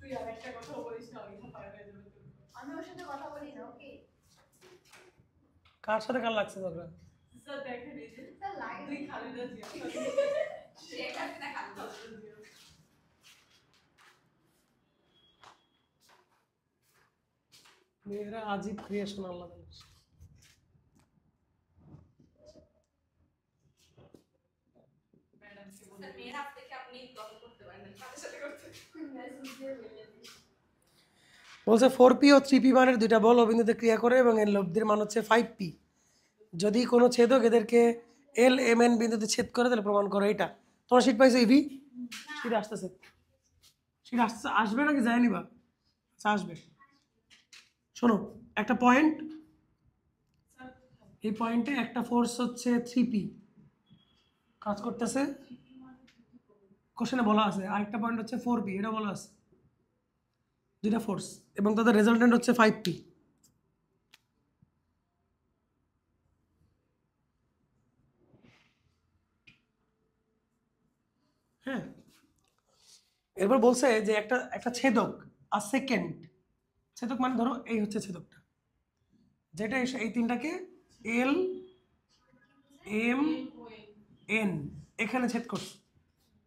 তুই আর একটা কথা বলিস না, ওই কথা হয়ে যাবে। আমি ওর সাথে কথা বলি না, ওকে? কার সাথে কার লাগছে ঝগড়া? স্যার দেখেন এই যে স্যার লাগে দুই খালিদা জিয়া শেখ হাসিনা খালিদা জিয়া। মেয়েরা আজীব ক্রিয়েশন আল্লাহ জানে। মেয়েরা আপনাকে আপনি কথা করতে পারেন, সাথে সাথে করতে মেসেজ দিয়ে বলে দিই। বলছে 4p ও 3p মানের দুইটা বল অবিন্দুতে ক্রিয়া করে এবং এর লব্ধির মান হচ্ছে 5p। যদি কোনো ছেদক এদেরকে এল এম এন বিন্দুতে ছেদ করে তাহলে প্রমাণ করে এটা। তোমার শীট পাইছো ইভি? শীট আসতেছে, শীট আসবে নাকি যায়নি বা? আচ্ছা আসবে। শোনো, একটা পয়েন্ট, এই পয়েন্টে একটা ফোর্স হচ্ছে 3p কাজ করতেছে, কোশ্চেনে বলা আছে। আরেকটা পয়েন্ট হচ্ছে 4p, এটা বলা আছে। দুইটা ফোর্স এবং তাদের রেজাল্টেন্ট হচ্ছে 5p। হ্যাঁ, এরপর বলছে যে একটা একটা ছেদক আর সেকেন্ড ছেদক মানে ধরো এই হচ্ছে ছেদকটা, যেটা এই তিনটাকে এল এম এন এখানে ছেদ করছে।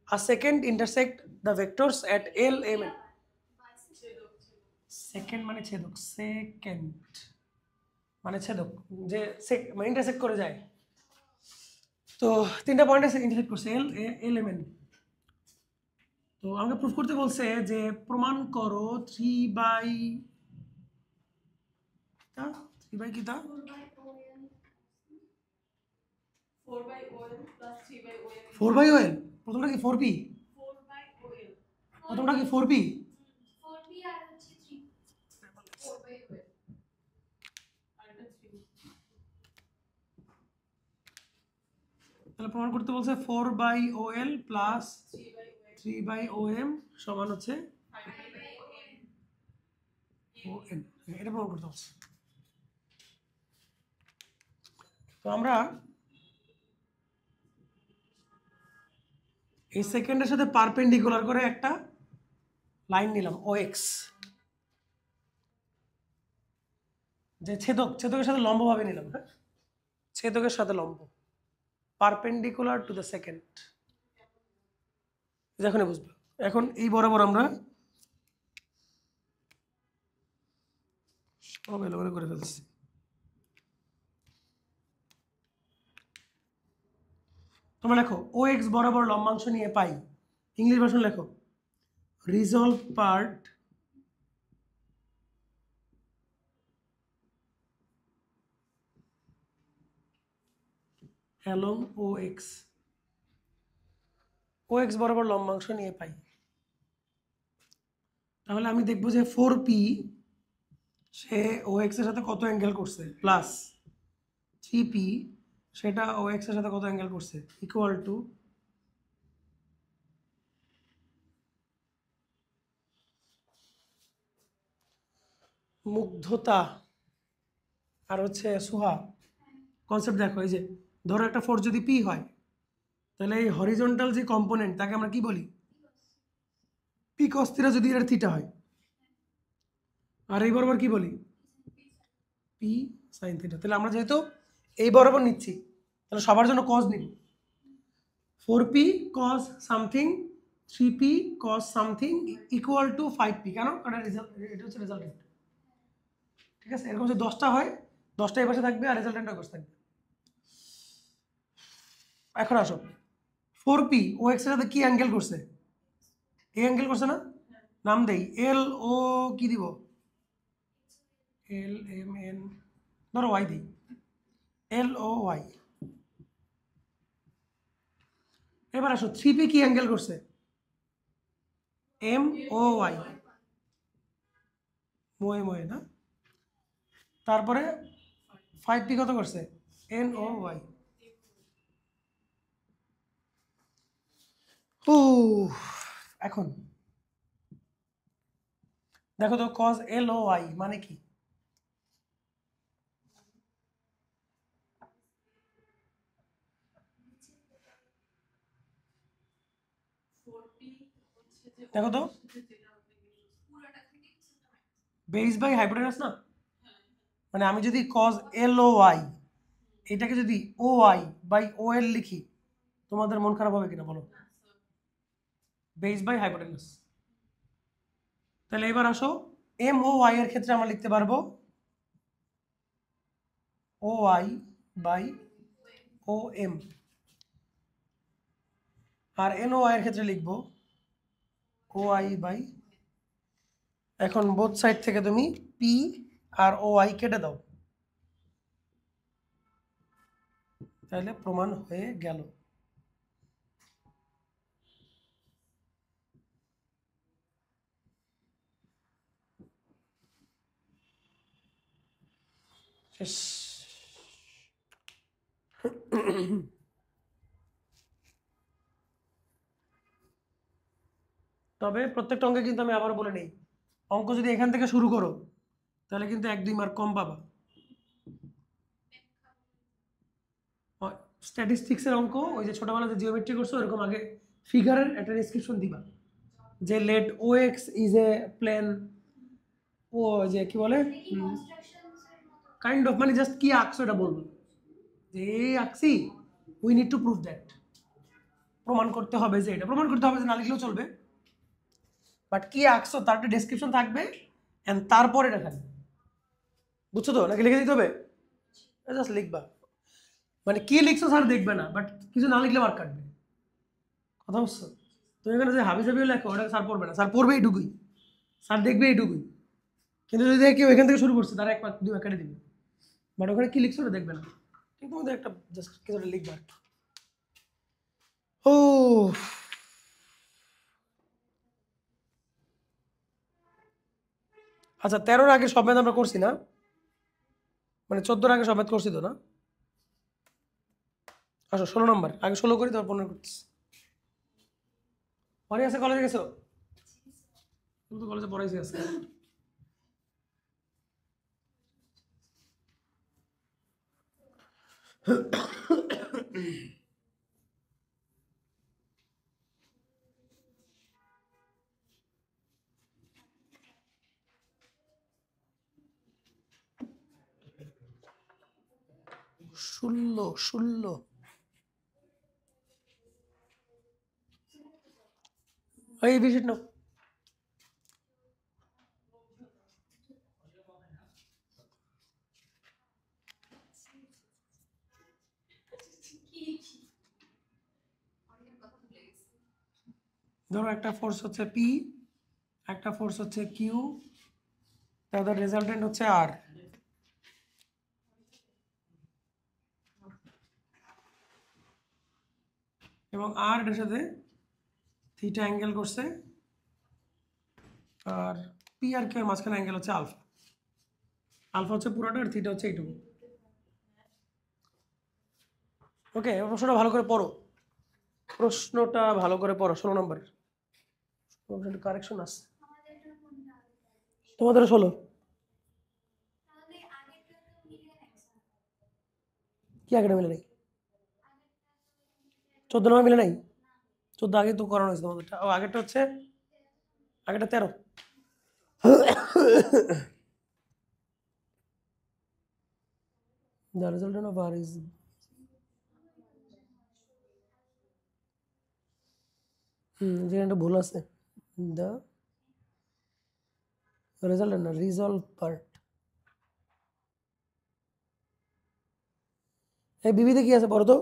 আর second intersect the vectors at L M N. Second মানে ছেদক, সেকেন্ড মানে ছেদক যে মানে ইন্টারসেক্ট করে যায়। তো তিনটা পয়েন্টে ইন্টারসেক্ট করছে এল এল এম এন। তো আমাকে প্রুফ করতে বলছে যে প্রমাণ করো 3/, কি তা 4/OL। প্রথমটা কি 4p? প্রথমটা কি 4p? আর হচ্ছে 3 4/OL আর এটা 3। তাহলে প্রমাণ করতে বলছে 4/OL প্লাস 3/OM সমান হচ্ছে ON। এটা প্রমাণ করতে বলছে। তো আমরা এই সেকেন্ডের সাথে পারপেন্ডিকুলার করে একটা লাইন নিলাম OX, যে ছেদকের সাথে লম্বভাবে নিলাম। হ্যাঁ, ছেদকের সাথে লম্ব, পারপেন্ডিকুলার টু দ্য সেকেন্ড। এখনই বুঝবে। এখন এই বরাবর আমরা সব এলোমেলো করে ফেলছি। তোমরা লেখো OX বরাবর লম্বাংশ নিয়ে পাই। ইংলিশ ভার্সন লেখো, resolve part along OX। OX বরাবর লম্বাংশ নিয়ে পাই। তাহলে আমি দেখবো যে 4p সে OX এর সাথে কত অ্যাঙ্গেল করছে, প্লাস 3p সেটা OX এর সাথে কত অ্যাঙ্গেল করছে, ইকুয়াল টু মুগ্ধতা আর হচ্ছে সুহা। কনসেপ্ট দেখো, এই যে ধরো একটা ফোর্স যদি পি হয়, তাহলে এই হরিজন্টাল যে কম্পোনেন্ট তাকে আমরা কি বলি, পি কস থিটা, যদি এর থিটা হয়। আর এই বরাবর কি বলি, পি সাইন থিটা। তাহলে আমরা যেহেতু এই বরাবর নিচ্ছি, তাহলে সবার জন্য কজ নিব। 4p cos something 3p cos something equal to 5p। কেন? কারণ এটা হচ্ছে রেজাল্টেন্ট। ঠিক আছে, এরকম যে 10টা হয়, 10টা এই পাশে থাকবে আর রেজাল্টেন্টটা পাশে থাকবে। এখন আসো, 4p OX এর সাথে কি অ্যাঙ্গেল করছে, এই অ্যাঙ্গেল করছে না? নাম দেই এল ও, কি দিব, এল এম এন, ধরো ওয়াই দিই, এল ও ওয়াই। এবার আসো 3p কি অ্যাঙ্গেল করছে, এম ও ওয়াই, মোয়ে মোয়ে না। তারপরে 5p কত করছে, এন ও ওয়াই। ও এখন দেখো তো cos এল ও ওয়াই মানে কি। দেখো তো বেস বাই হাইপোটেনাস না, মানে আমি যদি কজ এল ও ওয়াই এটাকে যদি ও ওয়াই বাই ও এল লিখি তোমাদের মন খারাপ হবে কিনা বলো? Base by hypotenuse. তাহলে এবার আসো এম ও ওয়াই এর ক্ষেত্রে আমরা লিখতে পারবো O Y by O M, আর এন ও ওয়াই এর ক্ষেত্রে লিখবো ও আই বাই, এখন বোথ সাইড থেকে তুমি পি আর ও আই কেটে দাও, তাহলে প্রমাণ হয়ে গেল। শেষ। তবে প্রত্যেকটা অঙ্কে কিন্তু আমি আবার বলে নেই, অঙ্ক যদি এখান থেকে শুরু করো তাহলে কিন্তু 1-2 মার্ক কম পাবা। স্ট্যাটিস্টিক্সের অঙ্ক ওই যে ছোটবেলাতে জিওমেট্রি করছো এরকম আগে ফিগারের একটা ডেসক্রিপশন দিবা, যে let O X is a plane, ও যে কি বলে কাইন্ড অফ, মানে জাস্ট কি আঁকছো এটা বলবো, যে এই আঁকছি, we need to prove that, প্রমাণ করতে হবে যে এটা, প্রমাণ করতে হবে যে না লিখলেও চলবে, বাট কি আঁকছো তার একটা ডেসক্রিপশন থাকবে এন্ড তারপর এটা থাকবে, বুঝছো তো? নাকি লিখে দিতে হবে? জাস্ট লিখবা, মানে কি লিখছো স্যার দেখবে না, বাট কিছু না লিখলে মার্ক কাটবে, কথা বুঝছো? তুমি এখানে যে হাবি জাবিও লেখো ওটা স্যার পড়বে না, স্যার পড়বে এইটুকুই, স্যার দেখবে এইটুকুই, কিন্তু যদি কেউ এখান থেকে শুরু করছে তারা 1 মার্ক 2 মার্ক কেটে দিবে, বাট ওখানে কি লিখছো ওটা দেখবে না, কিন্তু আমাদের একটা জাস্ট কিছুটা লিখবা। ও আচ্ছা, 13-র আগে সব ম্যাথ আমরা করছি না, মানে 14-র আগে সব ম্যাথ করছি তো না? আসো 16 নম্বর, আগে 16 করি তারপর 15 করতেছি। পরে আছে কলেজে গেছো? তুমি তো কলেজে পড়াইছি আজকে। ষোলো এই ভিজিট নাও। ধরো একটা ফোর্স হচ্ছে পি, একটা ফোর্স হচ্ছে কিউ, তাদের রেজাল্টেন্ট হচ্ছে আর, এবং আর এর সাথে থিটা অ্যাঙ্গেল করছে, আর পি আর কিউ এর মাঝখানে অ্যাঙ্গেল হচ্ছে আলফা, আলফা হচ্ছে পুরোটা আর থিটা হচ্ছে এইটুকু। ওকে, প্রশ্নটা ভালো করে পড়ো, প্রশ্নটা ভালো করে পড়ো, 16 নম্বরের কারেকশন আছে তোমাদের 16। কি আগেটা মিলে নাই? 14 নম্বর মিলে নাই? 14 আগে তো করানো হয়েছে তোমাদেরটা, ও আগেরটা হচ্ছে, আগেরটা 13। The resultant of R is যেখানে একটা ভুল আছে, the resultant না resolve part, এই বিবিতে কি আছে পড়ো তো,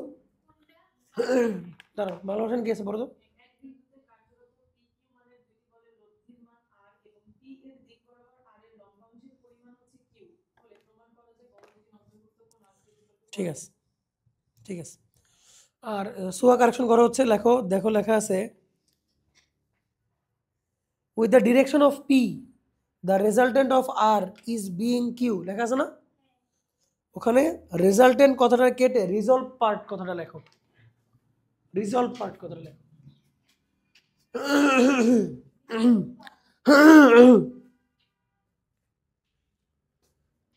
দাঁড়াও ভালোবাসেন কি আছে পড়ো তো। ঠিক আছে, ঠিক আছে। আর সোয়া কারেকশন করা হচ্ছে, লেখো, দেখো লেখা আছে with the direction of P the resultant of R is being Q, লেখা আছে না? ওখানে রেজাল্টেন্ট কথাটা কেটে রিজলভ পার্ট কথাটা লেখো, রিজলভ পার্ট কথাটা লেখো।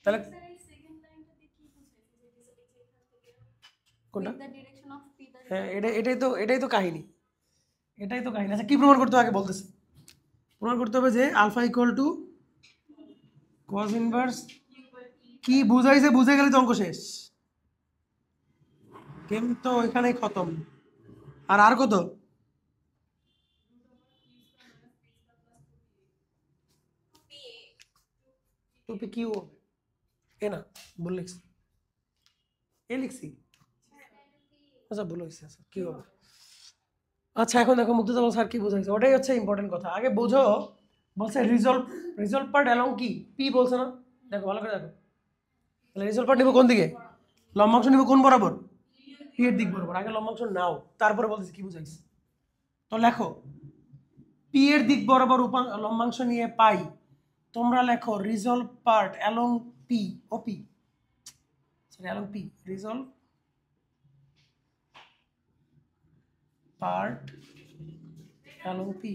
তাহলে কোনটা? হ্যাঁ, এটাই তো কাহিনী, এটাই তো কাহিনী। আচ্ছা কি প্রমাণ করতে আগে বলতেছে, প্রমাণ করতে হবে যে alpha equal to cos inverse কি বুঝাইছে, বুঝে গেলে তো অঙ্ক শেষ, গেম তো ওইখানেই খতম। আর কত? টুপি কিউ এ না ভুল লিখছি, এ লিখছি, আচ্ছা ভুল হয়েছে, আচ্ছা কি হবে। আচ্ছা এখন দেখো মুক্তিযোদ্ধা স্যার কি বোঝাইছে, ওটাই হচ্ছে ইম্পর্টেন্ট কথা। আগে বোঝো, বলছে রিজলভ পার্ট অ্যালং কি পি বলছে না, দেখো ভালো করে দেখো। তাহলে রিজলভ পার্ট নিব কোন দিকে, লম্বাংশ নিব কোন বরাবর, পি এর দিক বরাবর। আগে লম্বাংশ নাও, তারপরে বলতেছি কি বুঝাইছে। তো লেখো পি এর দিক বরাবর লম্বাংশ নিয়ে পাই, তোমরা লেখো রিজলভ পার্ট অ্যালং পি, ও P sorry along P, resolve part along P.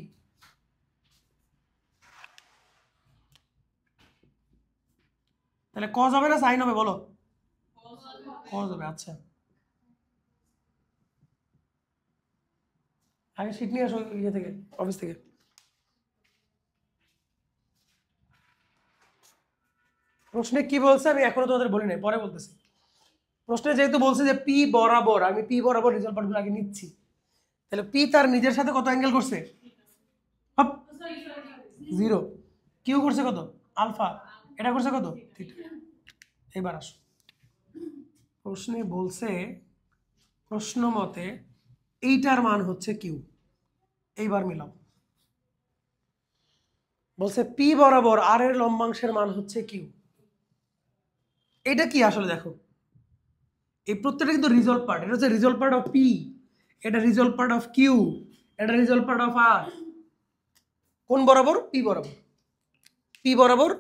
তাহলে কজ হবে না সাইন হবে বলো, কজ হবে। আচ্ছা আগে শিট নিয়ে আসো ইয়ে থেকে, অফিস থেকে। প্রশ্নে কি বলছে আমি এখনো তোমাদের বলি নাই, পরে বলতেছি। প্রশ্নে যেহেতু বলছে যে পি বরাবর, আমি পি বরাবর রিজলভ পার্টগুলো আগে নিচ্ছি, তাহলে পি তার নিজের সাথে কত অ্যাঙ্গেল করছে, জিরো। কিউ করছে কত, আলফা, এটা করছে কত, থিটা। এবার আসো, প্রশ্নে বলছে প্রশ্ন মতে এইটার মান হচ্ছে কিউ। এইবার মিলাও, বলছে পি বরাবর আর এর লম্বাংশের মান হচ্ছে কিউ। এটা কি আসলে দেখো, এই প্রত্যেকটা কিন্তু রিজলভ পার্ট, এটা হচ্ছে রিজলভ পার্ট অফ পি, এটা রিজলভ পার্ট অফ কিউ, এটা রিজলভ পার্ট অফ আর। কোন বরাবর, পি বরাবর, পি বরাবর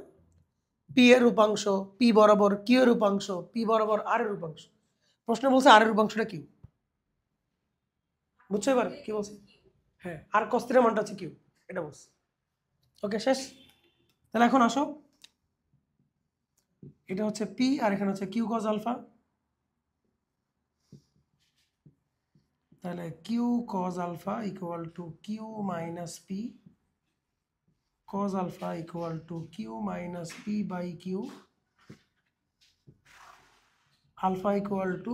পি এর রূপাংশ, পি বরাবর কিউ এর রূপাংশ, পি বরাবর আর এর রূপাংশ। প্রশ্ন বলছে আর এর রূপাংশটা কিউ, বুঝছো এবার কি বলছে, হ্যাঁ আর কস্তির মানটা হচ্ছে কিউ, এটা বলছে। ওকে শেষ। তাহলে এখন আসো, এটা হচ্ছে পি আর এখানে হচ্ছে কিউ কজ আলফা, তাহলে Q cos alpha equal to Q minus P cos alpha equal to q minus p by q, alpha equal to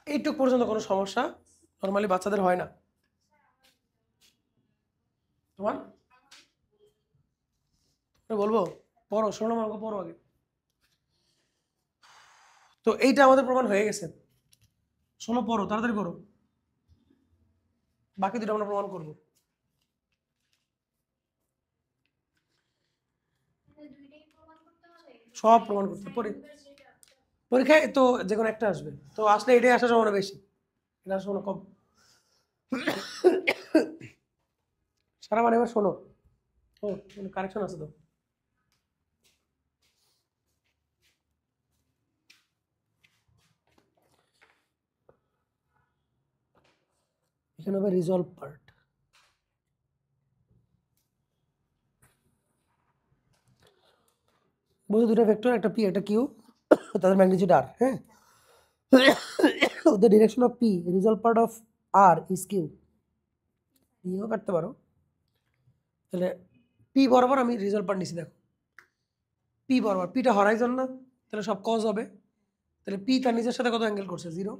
এইটুক পর্যন্ত কোনো সমস্যা নর্মালি বাচ্চাদের হয় না। তোমার বলবো পড়ো, শোনো আমাকে পড়ো আগে। তো এইটা আমাদের প্রমাণ হয়ে গেছে, শোনো পড়ো তাড়াতাড়ি পড়ো, বাকি দুটো আমরা প্রমাণ করবো। সব প্রমাণ করতে পরীক্ষায় তো যে কোনো একটা আসবে, তো আসলে এটাই আসার সম্ভাবনা বেশি, এটা আসার সম্ভাবনা কম। সারা মানে এবার শোনো, ও কারেকশন আছে তো, এখানে হবে রিজলভ পার্ট। বুঝো দুটো ভেক্টর, একটা পি একটা কিউ, তাদের ম্যাগনিটিউড আর, হ্যাঁ the direction of p result part of r is q, ইও কাটতে পারো। তাহলে পি বরাবর আমি রিজল্ট পার্ট নিছি, দেখো পি বরাবর, পিটা হরাইজন না, তাহলে সব কজ হবে। তাহলে পি তার নিজের সাথে কত অ্যাঙ্গেল করছে, জিরো,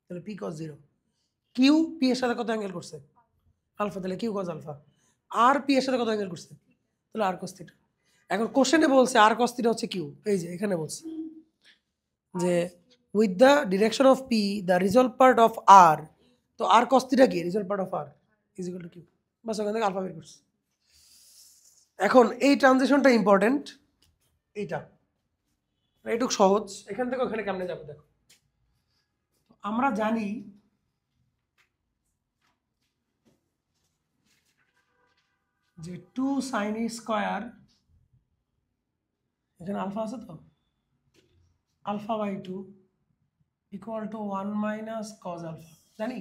তাহলে P cos zero. Q P এর সাথে কত অ্যাঙ্গেল করছে, আলফা, তাহলে কিউ কজ আলফা। আর পি এর সাথে কত অ্যাঙ্গেল করছে, তাহলে আর কস থিটা। এখন কোশ্চেনে বলছে আর কস থিটা হচ্ছে কিউ, এই যে এখানে বলছে যে with the direction of P the result part of R, তো আর কস থিটা কি, result part of R is equal to Q, বাস ওখান থেকে আলফা বের করছে। এখন এই ট্রানজিশনটা ইম্পর্টেন্ট, এইটা এইটুক সহজ, এখান থেকে ওখানে কেমনে যাবে দেখো। আমরা জানি যে 2 sin e স্কয়ার, এখানে আলফা আছে তো, alpha by 2 equal to 1 minus cos alpha, জানি।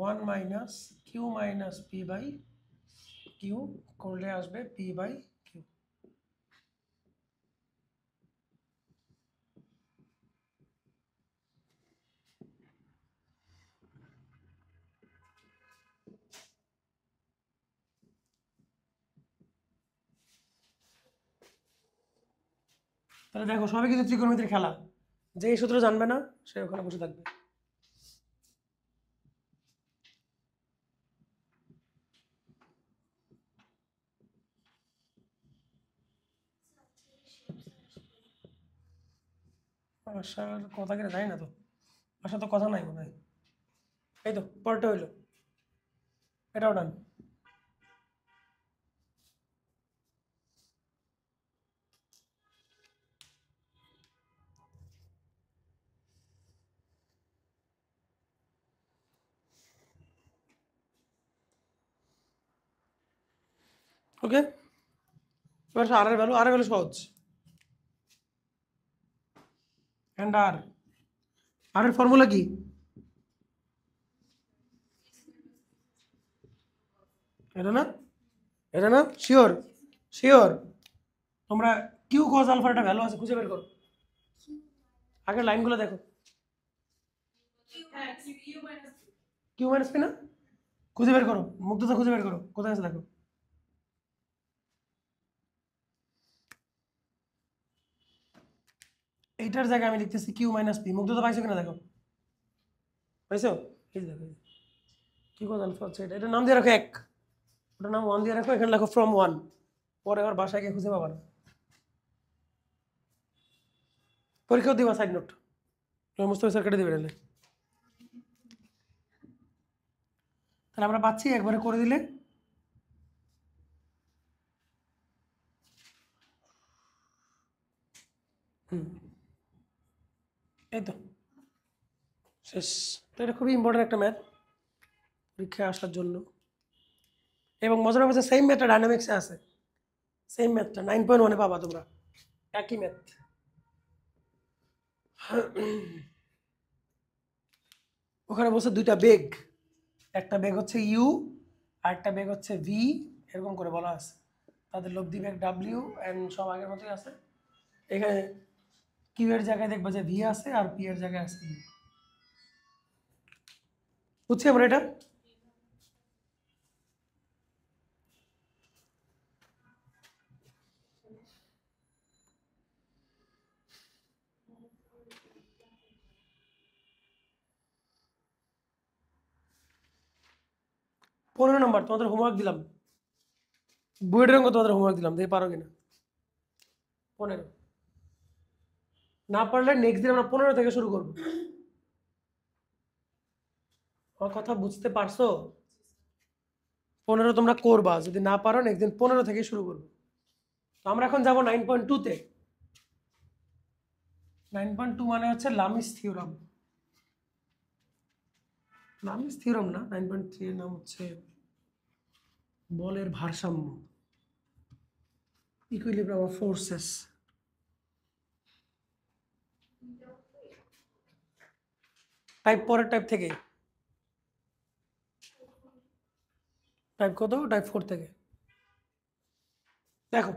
1 minus Q minus P by Q করলে আসবে পি বাই কিউ। তাহলে দেখো সবই কিন্তু ত্রিকোণমিতির খেলা, যে এই সূত্র জানবে না সে ওখানে বসে থাকবে। আশার কথা কিনা জানি না তো, আশা তো কথা নাই মনে হয়। এই তো পরটা হইলো, এটাও ডান। ওকে, এবার আর এর ভ্যালু সহজ। অ্যান্ড আর এর ফর্মুলা কি? এটা না, এটা না, শিওর শিওর। তোমরা কিউ কজ আলফার একটা ভ্যালু আছে, খুঁজে বের করো। আগের লাইনগুলো দেখো, হ্যাঁ Q minus Q minus P না, খুঁজে বের করো, মুগ্ধতা খুঁজে বের করো কোথায় আছে দেখো। এইটার জায়গায় আমি লিখতেছি কিউ মাইনাস পি, মুগ্ধতা পাইছো কিনা দেখো, পাইছো? এই যে দেখো, কিউ কজ আলফা হচ্ছে এটা, এটার নাম দিয়ে রাখো 1, ওটার নাম 1 দিয়ে রাখো, এখানে লেখো ফ্রম 1, পরে আবার বাসায় গিয়ে খুঁজে পাবা না। পরীক্ষাও দিবা সাইড নোট, মুস্তফা স্যার কেটে দেবে তাহলে। তাহলে আমরা পাচ্ছি একবারে করে দিলে এই তো শেষ। তো এটা খুবই ইম্পর্টেন্ট একটা ম্যাথ পরীক্ষায় আসার জন্য, এবং মজার ব্যাপার সেম ম্যাথটা ডাইনামিক্সে আছে, সেম ম্যাথটা 9.1-এ পাবা তোমরা, একই ম্যাথ। ওখানে বলছে দুইটা বেগ, একটা বেগ হচ্ছে ইউ আর একটা বেগ হচ্ছে ভি, এরকম করে বলা আছে। তাদের লব্ধি বেগ ডাব্লিউ এন্ড সব আগের মতোই আছে। এখানে কিউ এর জায়গায় দেখবা যে ভি আছে আর পি এর জায়গায় আছে ইউ। বুঝছি আমরা এটা? পনেরো নম্বর তোমাদের হোমওয়ার্ক দিলাম, বইয়ের অঙ্ক তোমাদের হোমওয়ার্ক দিলাম, দেখে পারো কিনা। 15 না পারলে নেক্সট দিন আমরা 15 থেকে শুরু করবো। আমার কথা বুঝতে পারছো? 15 তোমরা করবা, যদি না পারো নেক্সট দিন 15 থেকে শুরু করবো। তো আমরা এখন যাবো 9.2-তে। 9.2 মানে হচ্ছে লামিস থিওরাম। লামিস থিওরাম না, 9.3 এর নাম হচ্ছে বলের ভারসাম্য, ইকুইলিব্রিয়াম অফ ফোর্সেস। টাইপ পরের টাইপ থেকে, টাইপ কত? টাইপ 4 থেকে। দেখো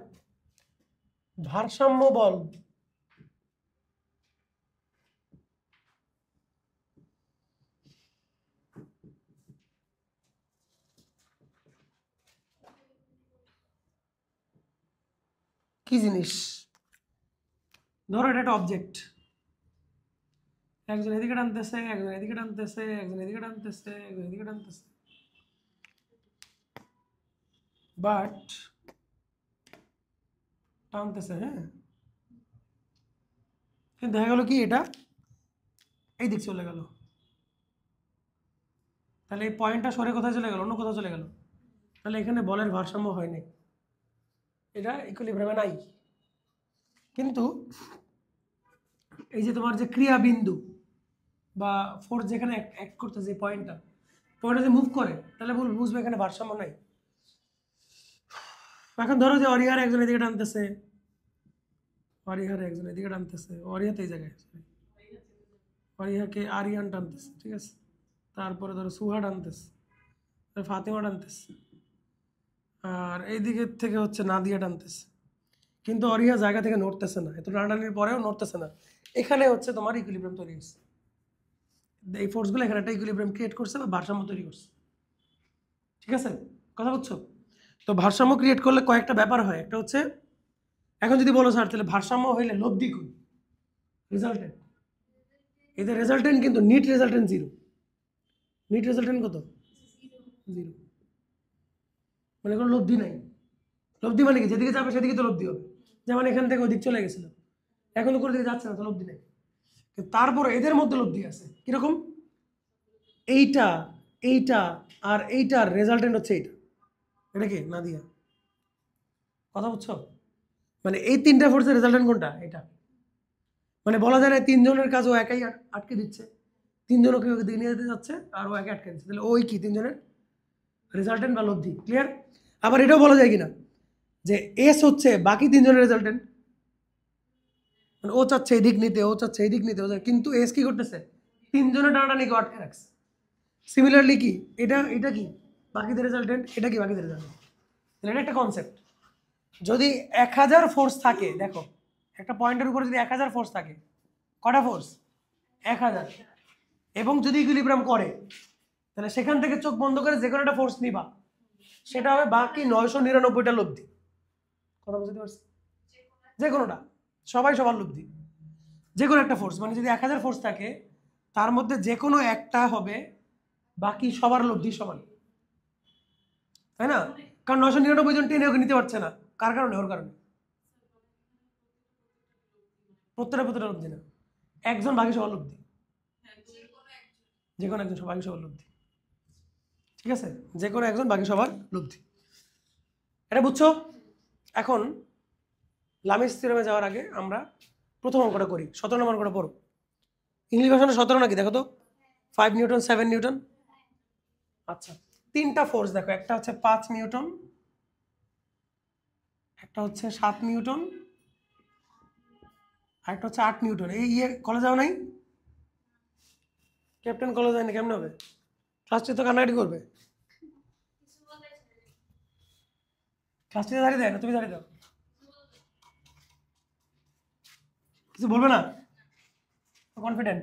ভারসাম্য বল কি জিনিস? ধরো এটা একটা অবজেক্ট, একজন এদিকে টানতেছে, একজন এদিকে টানতেছে, একজন এদিকে টানতেছে, একজন এদিকে টানতেছে, বাট টানতেছে, হ্যাঁ, কিন্তু দেখা গেল কি এটা এই দিক চলে গেল। তাহলে এই পয়েন্টটা সরে কোথায় চলে গেল? অন্য কোথাও চলে গেল। তাহলে এখানে বলের ভারসাম্য হয়নি, এটা ইকুইলিব্রিয়ামে নাই। কিন্তু এই যে তোমার যে ক্রিয়া বিন্দু বা ফোর্স যেখানে অ্যাক্ট করতেছে, যে পয়েন্টটা যদি মুভ করে তাহলে বুঝবে এখানে ভারসাম্য নাই। এখন ধরো যে অরিহার একজন এদিকে টানতেছে, অরিহার একজন এদিকে টানতেছে, অরিহাতে এই জায়গায় অরিহাকে আরিয়ান টানতেছে, ঠিক আছে, তারপরে ধরো সুহা টানতেছে, ফাতেমা টানতেছে, আর এই দিকের থেকে হচ্ছে নাদিয়া টানতেছে, কিন্তু অরিয়া জায়গা থেকে নড়তেছে না, এত টানাটানির পরেও নড়তেছে না। এখানে হচ্ছে তোমার ইকুইলিব্রিয়াম তৈরি হচ্ছে, এই ফোর্সগুলো এখানে একটা ইকুইলিব্রিয়াম ক্রিয়েট করছে বা ভারসাম্য তৈরি করছে। ঠিক আছে, কথা বুঝছো? তো ভারসাম্য ক্রিয়েট করলে কয়েকটা ব্যাপার হয়। একটা হচ্ছে, এখন যদি বলো স্যার তাহলে ভারসাম্য হইলে লব্ধি কই, রেজাল্টেন্ট, এদের রেজাল্টেন্ট কিন্তু net resultant zero. Net resultant কত? জিরো, মানে কোনো লব্ধি নাই। লব্ধি মানে কি, যেদিকে যাবে সেদিকে তো লব্ধি হবে। যেমন এখান থেকে ওদিক চলে গেছিল, এখন তো কোনো দিকে যাচ্ছে না, তো লব্ধি নেই। কিন্তু তারপরে এদের মধ্যে লব্ধি আছে। কিরকম? এইটা এইটা আর এইটার রেজাল্টেন্ট হচ্ছে এইটা। এটা কি নাদিয়া? কথা বুঝছো? মানে এই তিনটা ফোর্সের রেজাল্টেন্ট কোনটা? এটা। মানে বলা যায় না তিনজনের কাজ ও একাই আটকে দিচ্ছে, তিনজনকে ওকে দিকে নিয়ে যেতে যাচ্ছে আর ও একে আটকে দিচ্ছে, তাহলে ওই কি তিনজনের রেজাল্টেন্ট বা লব্ধি। ক্লিয়ার? আবার এটাও বলা যায় কিনা যে এস হচ্ছে বাকি তিনজনের রেজাল্টেন্ট, মানে ও চাচ্ছে এদিক নিতে, ও চাচ্ছে এদিক নিতে, কিন্তু এস কি করতেছে? তিনজনের টানাটানিকে আটকে রাখছে। সিমিলারলি কি এটা, এটা কি বাকিদের রেজাল্টেন্ট, এটা কি বাকিদের রেজাল্টেন্ট। তাহলে এটা একটা কনসেপ্ট। যদি 1000 ফোর্স থাকে, দেখো একটা পয়েন্টের উপরে যদি 1000 ফোর্স থাকে, কটা ফোর্স? 1000। এবং যদি ইকুইলিব্রিয়াম করে, তাহলে সেখান থেকে চোখ বন্ধ করে যে কোনো একটা ফোর্স নিবা, সেটা হবে বাকি 999টা লব্ধি। কথা বুঝতে পারছি? যে কোনোটা, সবাই সবার লব্ধি, যে কোনো একটা ফোর্স। মানে যদি 1000 ফোর্স থাকে, তার মধ্যে যে কোনো একটা হবে বাকি সবার লব্ধি সমান, তাই না? কারণ 999 জন টেনে ওকে নিতে পারছে না, কার কারণে? ওর কারণে। প্রত্যেকটা লব্ধি না, একজন বাকি সবার লব্ধি, যে কোনো একজন বাকি সবার লব্ধি। ঠিক আছে, যে কোনো একজন বাকি সবার লব্ধি, এটা বুঝছো? এখন লামিস থিওরেমে যাওয়ার আগে আমরা প্রথম অঙ্কটা করি। 17 নম্বর অঙ্কটা পড়ো। ইংলিশ ভাষণে 17 নাকি দেখো তো? 5 নিউটন, 7 নিউটন। আচ্ছা, তিনটা ফোর্স দেখো, একটা হচ্ছে 5 নিউটন, একটা হচ্ছে 7 নিউটন, আর একটা হচ্ছে 8 নিউটন। এই কলেজ যাও নাই? ক্যাপ্টেন কলেজ যায় না, কেমন হবে? ক্লাস টিচার তো কান্নাকাটি করবে। ক্লাস টিচার দাঁড়িয়ে দেয় না, তুমি দাঁড়িয়ে দাও। কিছু বলবে না? কনফিডেন্ট?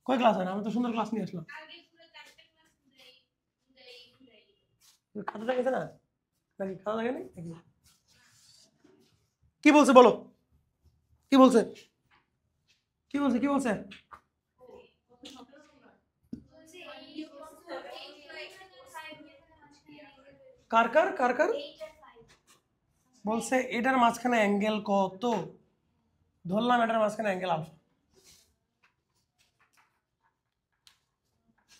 কয় ক্লাস হয় না? আমি তো সুন্দর ক্লাস নিয়ে আসলাম। খাতা দেখেছে না নাকি? খাতা দেখে নাকি? কি বলছে বলো, কি বলছে, কি বলছে, কি বলছে? কার কার কার কার বলছে? এটার মাঝখানে অ্যাঙ্গেল কত? ধরলাম এটার মাঝখানে অ্যাঙ্গেল আলফা।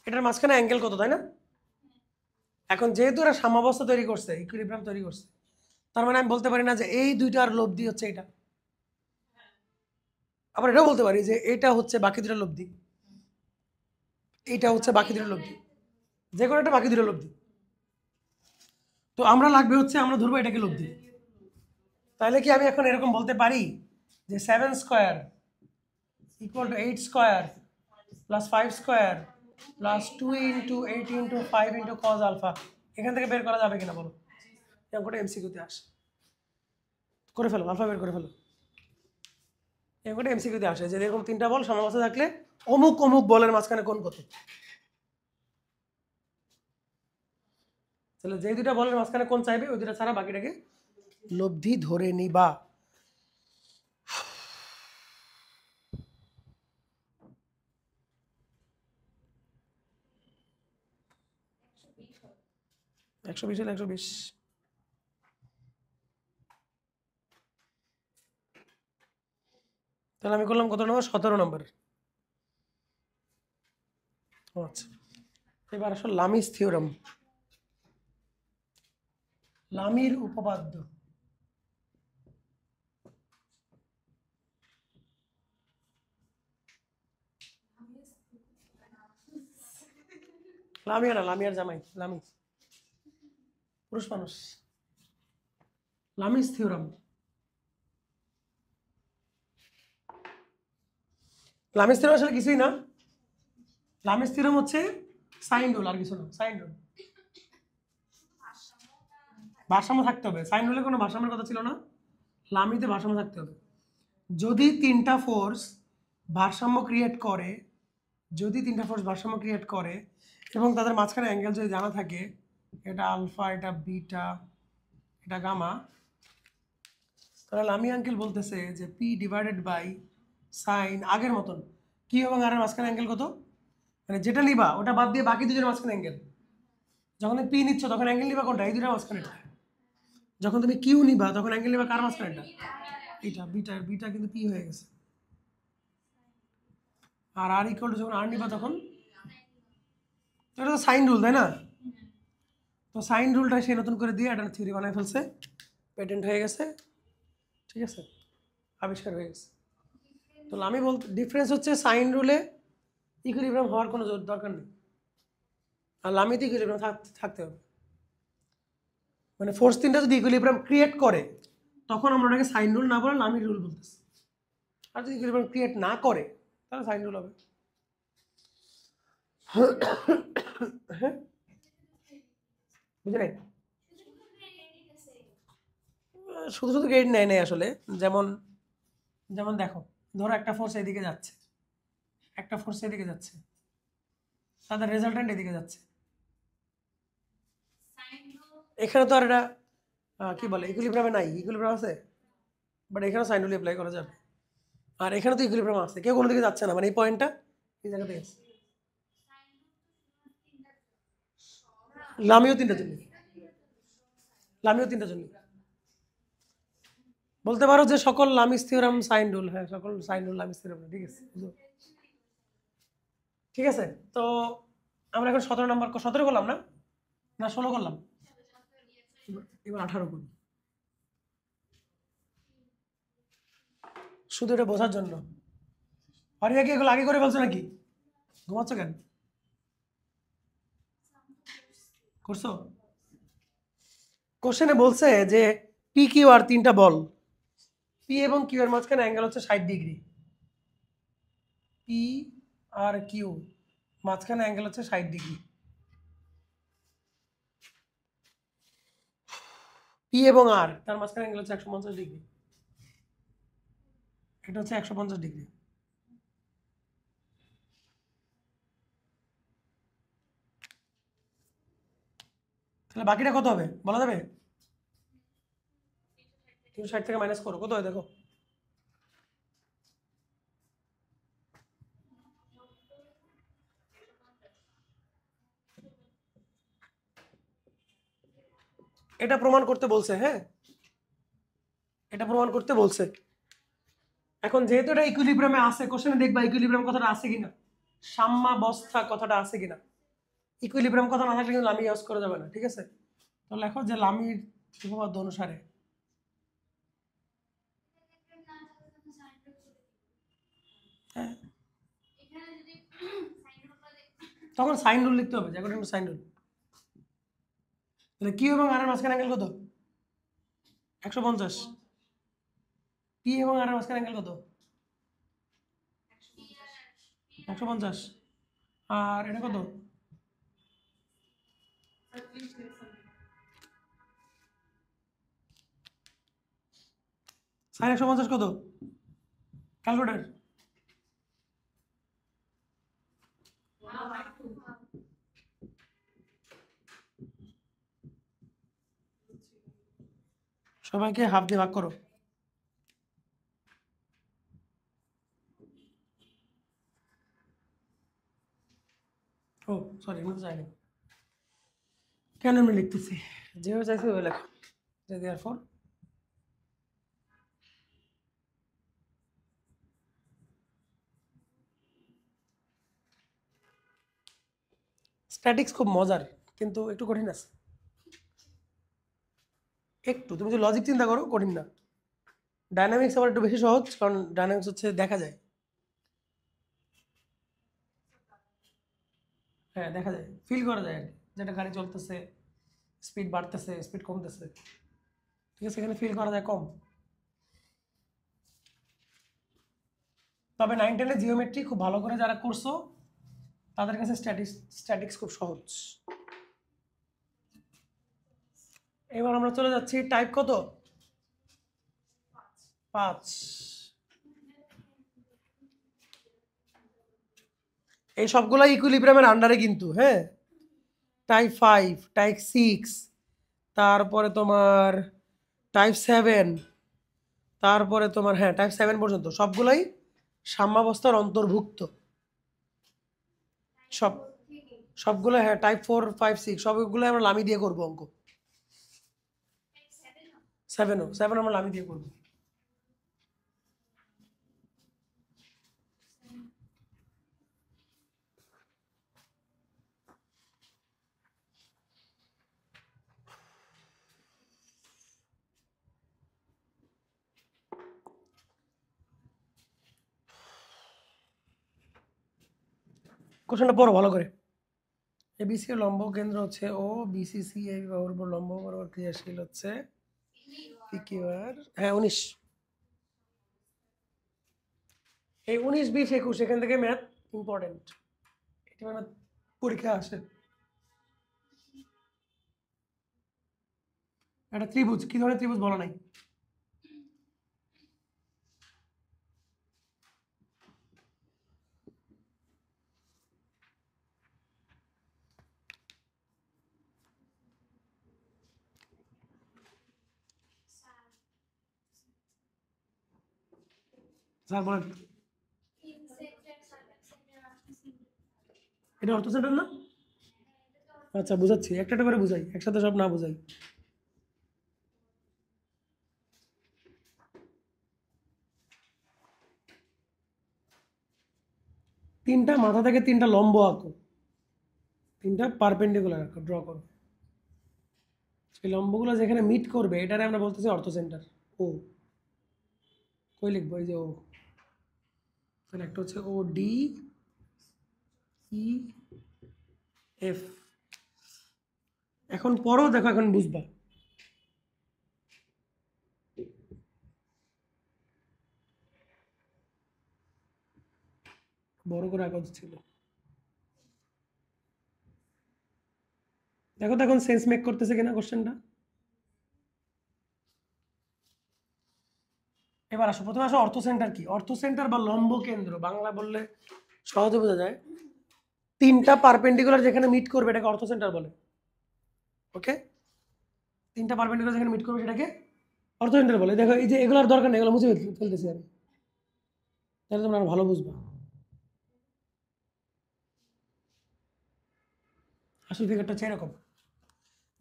এটার মাঝখানে অ্যাঙ্গেল কত, তাই না? এখন যেহেতু এরা সাম্যাবস্থা তৈরি করছে, ইকুইলিব্রিয়াম তৈরি করছে, তার মানে আমি বলতে পারি না যে এই দুইটার লব্ধি হচ্ছে এটা। আবার এটাও বলতে পারি যে এটা হচ্ছে বাকি দুটার লব্ধি, এইটা হচ্ছে বাকি দুটার লব্ধি, যে কোনো একটা বাকি দুটার লব্ধি। তো আমরা লাগবে হচ্ছে, আমরা ধরবো এটাকে লব্ধি। তাহলে কি আমি এখন এরকম বলতে পারি যে 7 square equal to 8 square plus 5 square plus 2 into 8 into 5 into cos alpha, এখান থেকে বের করা যাবে কিনা বলো? অঙ্কটা এমসিকিউতে আসে, করে ফেলো, আলফা বের করে ফেলো। অঙ্কটা এমসিকিউতে আসে যে এরকম তিনটা বল সমাবস্থা থাকলে অমুক অমুক বলের মাঝখানে কোণ কত। তাহলে যে দুটা বলের মাঝখানে কোণ চাইবে ওই দুটা ছাড়া বাকিটাকে লব্ধি ধরে নিবা। একশো 20 হলে 120। তাহলে আমি করলাম কত নম্বর? 17 নম্বর। আচ্ছা, এবার আসলে লামিস থিওরাম, লামির উপপাদ্য। লামিয়া না, লামিয়ার জামাই লামি, পুরুষ মানুষ। লামিস থিওরাম লামিস থিওরাম আসলে কিছুই না। লামিস থিওরাম হচ্ছে সাইন রুল, আর কিছু না। সাইন রুল, ভারসাম্য থাকতে হবে। সাইন রুলে কোনো ভারসাম্যের কথা ছিল না, লামিতে ভারসাম্য থাকতে হবে। যদি তিনটা ফোর্স ভারসাম্য ক্রিয়েট করে, যদি তিনটা ফোর্স ভারসাম্য ক্রিয়েট করে এবং তাদের মাঝখানে অ্যাঙ্গেল যদি জানা থাকে, এটা আলফা, এটা বিটা, এটা গামা, তাহলে লামি আঙ্কেল বলতেছে যে পি ডিভাইডেড বাই সাইন, আগের মতন কিউ এবং আর এর মাঝখানে অ্যাঙ্গেল কত, মানে যেটা নিবা ওটা বাদ দিয়ে বাকি দুজনের মাঝখানে অ্যাঙ্গেল। যখন তুমি পি নিচ্ছ তখন অ্যাঙ্গেল নিবা কোনটা, এই দুটার মাঝখানে। যখন তুমি কিউ নিবা তখন অ্যাঙ্গেল নিবা কার মাঝখানে, এটা বিটা, বিটা কিন্তু পি হয়ে গেছে। আর আর ইকুয়াল টু যখন আর নিবা তখন, এটা তো সাইন রুল তাই না? তো সাইন রুলটা সে নতুন করে দিয়ে একটা থিওরি বানায় ফেলছে, পেটেন্ট হয়ে গেছে, ঠিক আছে, আবিষ্কার হয়ে গেছে। তো আমি বলতে ডিফারেন্স হচ্ছে সাইন রুলে ইকুইলিব্রিয়াম হওয়ার কোনো দরকার নেই, আর লামিতে ইকুইলিব্রিয়াম থাকতে হবে। মানে ফোর্স তিনটা যদি ইকুইলিব্রিয়াম ক্রিয়েট করে তখন আমরা ওটাকে সাইন রুল না বলে লামির রুল বলতেছি। আর যদি ইকুইলিব্রিয়াম ক্রিয়েট না করে তাহলে সাইন রুল হবে। হ্যাঁ, বুঝে নাই? শুধু শুধু গ্রেড নেয় নেই আসলে। যেমন যেমন দেখো, ধরো একটা ফোর্স এদিকে যাচ্ছে, একটা ফোর্স এদিকে যাচ্ছে, তাদের রেজাল্টেন্ট এদিকে যাচ্ছে। এখানে তো আর এটা কি বলে ইকুইলিব্রিয়ামে নাই, ইকুইলিব্রিয়াম আছে, বাট এখানে সাইন রুল অ্যাপ্লাই করা যাবে। আর এখানে তো ইকুইলিব্রিয়াম আছে, কেউ কোনো দিকে যাচ্ছে না, মানে এই পয়েন্টটা এই জায়গাতে আছে। লামিও তিনটা জন্য, লামিও তিনটা জন্য বলতে পারো যে সকল লামিস থিওরাম সাইন রুল। হ্যাঁ, সকল সাইন রুল লামিস থিওরাম, ঠিক আছে। ঠিক আছে, তো আমরা এখন 17 নাম্বার, 17 করলাম না, না 16 করলাম, এবার 18 করি, শুধু এটা বোঝার জন্য। হরিয়া কি এগুলো আগে করে বলছো নাকি? ঘুমাচ্ছ কেন? করছো? কোশ্চেনে বলছে যে পি কিউ আর তিনটা বল, পি এবং কিউ এর মাঝখানে অ্যাঙ্গেল হচ্ছে 60 ডিগ্রি। পি আর কিউ মাঝখানে অ্যাঙ্গেল হচ্ছে 60 ডিগ্রি। পি এবং আর তার মাঝখানে অ্যাঙ্গেল হচ্ছে 150 ডিগ্রি। এটা হচ্ছে 150 ডিগ্রি। তাহলে বাকিটা কত হবে বলা যাবে? 360 থেকে মাইনাস করো, কত হয় দেখো। এটা প্রমাণ করতে বলছে, হ্যাঁ, এটা প্রমাণ করতে বলছে। এখন যেহেতু এটা ইকুইলিব্রিয়ামে আছে, কোশ্চেনে দেখবা ইকুইলিব্রিয়াম কথাটা আছে কিনা, সাম্যাবস্থা কথাটা আছে কিনা। ইকুইলিব্রিয়াম কথা না থাকলে কিন্তু লামি ইউজ করা যাবে না, ঠিক আছে। তো লেখো যে লামির উপপাদ্য অনুসারে হ্যাঁ, তখন সাইন রুল লিখতে হবে, যে সাইন রুল। তাহলে কিউ এবং আর এর মাঝখানে অ্যাঙ্গেল কত? 150। পি এবং আর এর মাঝখানে অ্যাঙ্গেল কত? 150। আর এটা কত? সাইন 150 কত? ক্যালকুলেটর। সবাইকে হাফ দিয়ে ভাগ করো। ও সরি, এমনি চাইনি, কেন আমি লিখতেছি, যেভাবে চাইছি ওই লেখো। দেয়ারফর স্ট্যাটিক্স খুব মজার, কিন্তু একটু কঠিন আছে। একটু তুমি যদি লজিক চিন্তা করো কঠিন না। ডাইনামিক্স আবার একটু বেশি সহজ, কারণ ডাইনামিক্স হচ্ছে দেখা যায়। হ্যাঁ, দেখা যায়, ফিল করা যায় আর কি, যেটা গাড়ি চলতেছে, স্পিড বাড়তেছে, স্পিড কমতেছে, ঠিক আছে, এখানে ফিল করা যায় কম। তবে 9-10 জিওমেট্রি খুব ভালো করে যারা করছো তাদের কাছে স্ট্যাটিক্স খুব সহজ। এবার আমরা চলে যাচ্ছি টাইপ কত? 5। এই সবগুলো ইকুইলিব্রিয়ামের আন্ডারে কিন্তু, হ্যাঁ। টাইপ 5, টাইপ 6, তারপরে তোমার টাইপ 7, তারপরে তোমার হ্যাঁ টাইপ 7 পর্যন্ত সবগুলাই সাম্যাবস্থার অন্তর্ভুক্ত। সবগুলো হ্যাঁ টাইপ 4, 5, 6 সবগুলো আমরা লামি দিয়ে করবো অঙ্ক। 7 আমরা লামি দিয়ে করবো। কোশ্চেনটা পড়ো ভালো করে। এবিসি এর লম্ব কেন্দ্র হচ্ছে ও, বিসিসি এই বাহুর উপর লম্ব বরাবর ক্রিয়াশীল হচ্ছে পিকিউআর। হ্যাঁ 19, এই 19, 20, 21 এখান থেকে ম্যাথ ইম্পর্টেন্ট, এটা মানে পরীক্ষা আসে। একটা ত্রিভুজ, কি ধরনের ত্রিভুজ বলা নাই? স্যার বলেন, এটা অর্থ সেন্টার না? আচ্ছা বুঝাচ্ছি, একটা একটা করে বুঝাই, একসাথে সব না বুঝাই। তিনটা মাথা থেকে তিনটা লম্ব আঁকো, তিনটা পারপেন্ডিকুলার আঁকো, ড্র করো। সেই লম্বগুলো যেখানে মিট করবে এটারে আমরা বলতেছি অর্থ সেন্টার। ও কই লিখবো? এই যে ও, তাহলে একটা হচ্ছে ও ডি ই এফ। এখন পরও দেখো, এখন বুঝবা। বড় করে আঁকা ছিল, দেখো তো এখন সেন্স মেক করতেছে কিনা কোশ্চেনটা। এবার আসো, প্রথমে আসো অর্থ সেন্টার কি। অর্থ সেন্টার বা লম্ব কেন্দ্র বাংলা বললে সহজে বোঝা যায়, তিনটা পারপেন্ডিকুলার যেখানে মিট করবে এটাকে অর্থ সেন্টার বলে। ওকে, তিনটা পারপেন্ডিকুলার যেখানে মিট করবে সেটাকে অর্থ সেন্টার বলে। দেখো এই যে এগুলোর দরকার নেই, এগুলো মুছে ফেলতেছি আমি, তাহলে তোমরা আরো ভালো বুঝবা। আসল ফিগারটা হচ্ছে এরকম,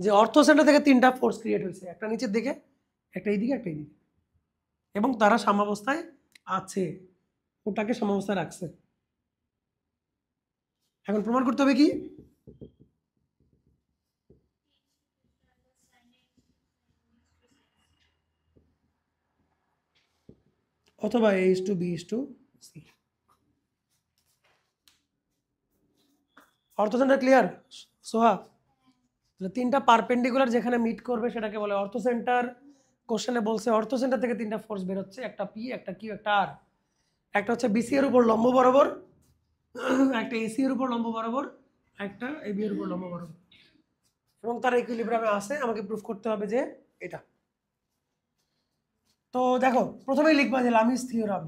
যে অর্থ সেন্টার থেকে তিনটা ফোর্স ক্রিয়েট হয়েছে, একটা নিচের দিকে, একটা এইদিকে, একটা এইদিকে, এবং তারা সাম্যাবস্থায় আছে, ওটাকে সাম্যাবস্থায় রাখছে। এখন প্রমাণ করতে হবে কি, অথবা A:B:C। অর্থ সেন্টার ক্লিয়ার সোহা? তাহলে তিনটা পারপেন্ডিকুলার যেখানে মিট করবে সেটাকে বলে অর্থ সেন্টার। কোশ্চেনে বলছে অর্থ সেন্টার থেকে তিনটা ফোর্স বের হচ্ছে, একটা পি, একটা কিউ, একটা আর। একটা হচ্ছে বিসি এর উপর লম্ব বরাবর, একটা এসি এর উপর লম্ব বরাবর, একটা এবি এর উপর লম্ব বরাবর, এবং তার ইকুইলিব্রিয়ামে আছে। আমাকে প্রুফ করতে হবে যে এটা। তো দেখো প্রথমেই লিখবা যে লামিস থিওরাম,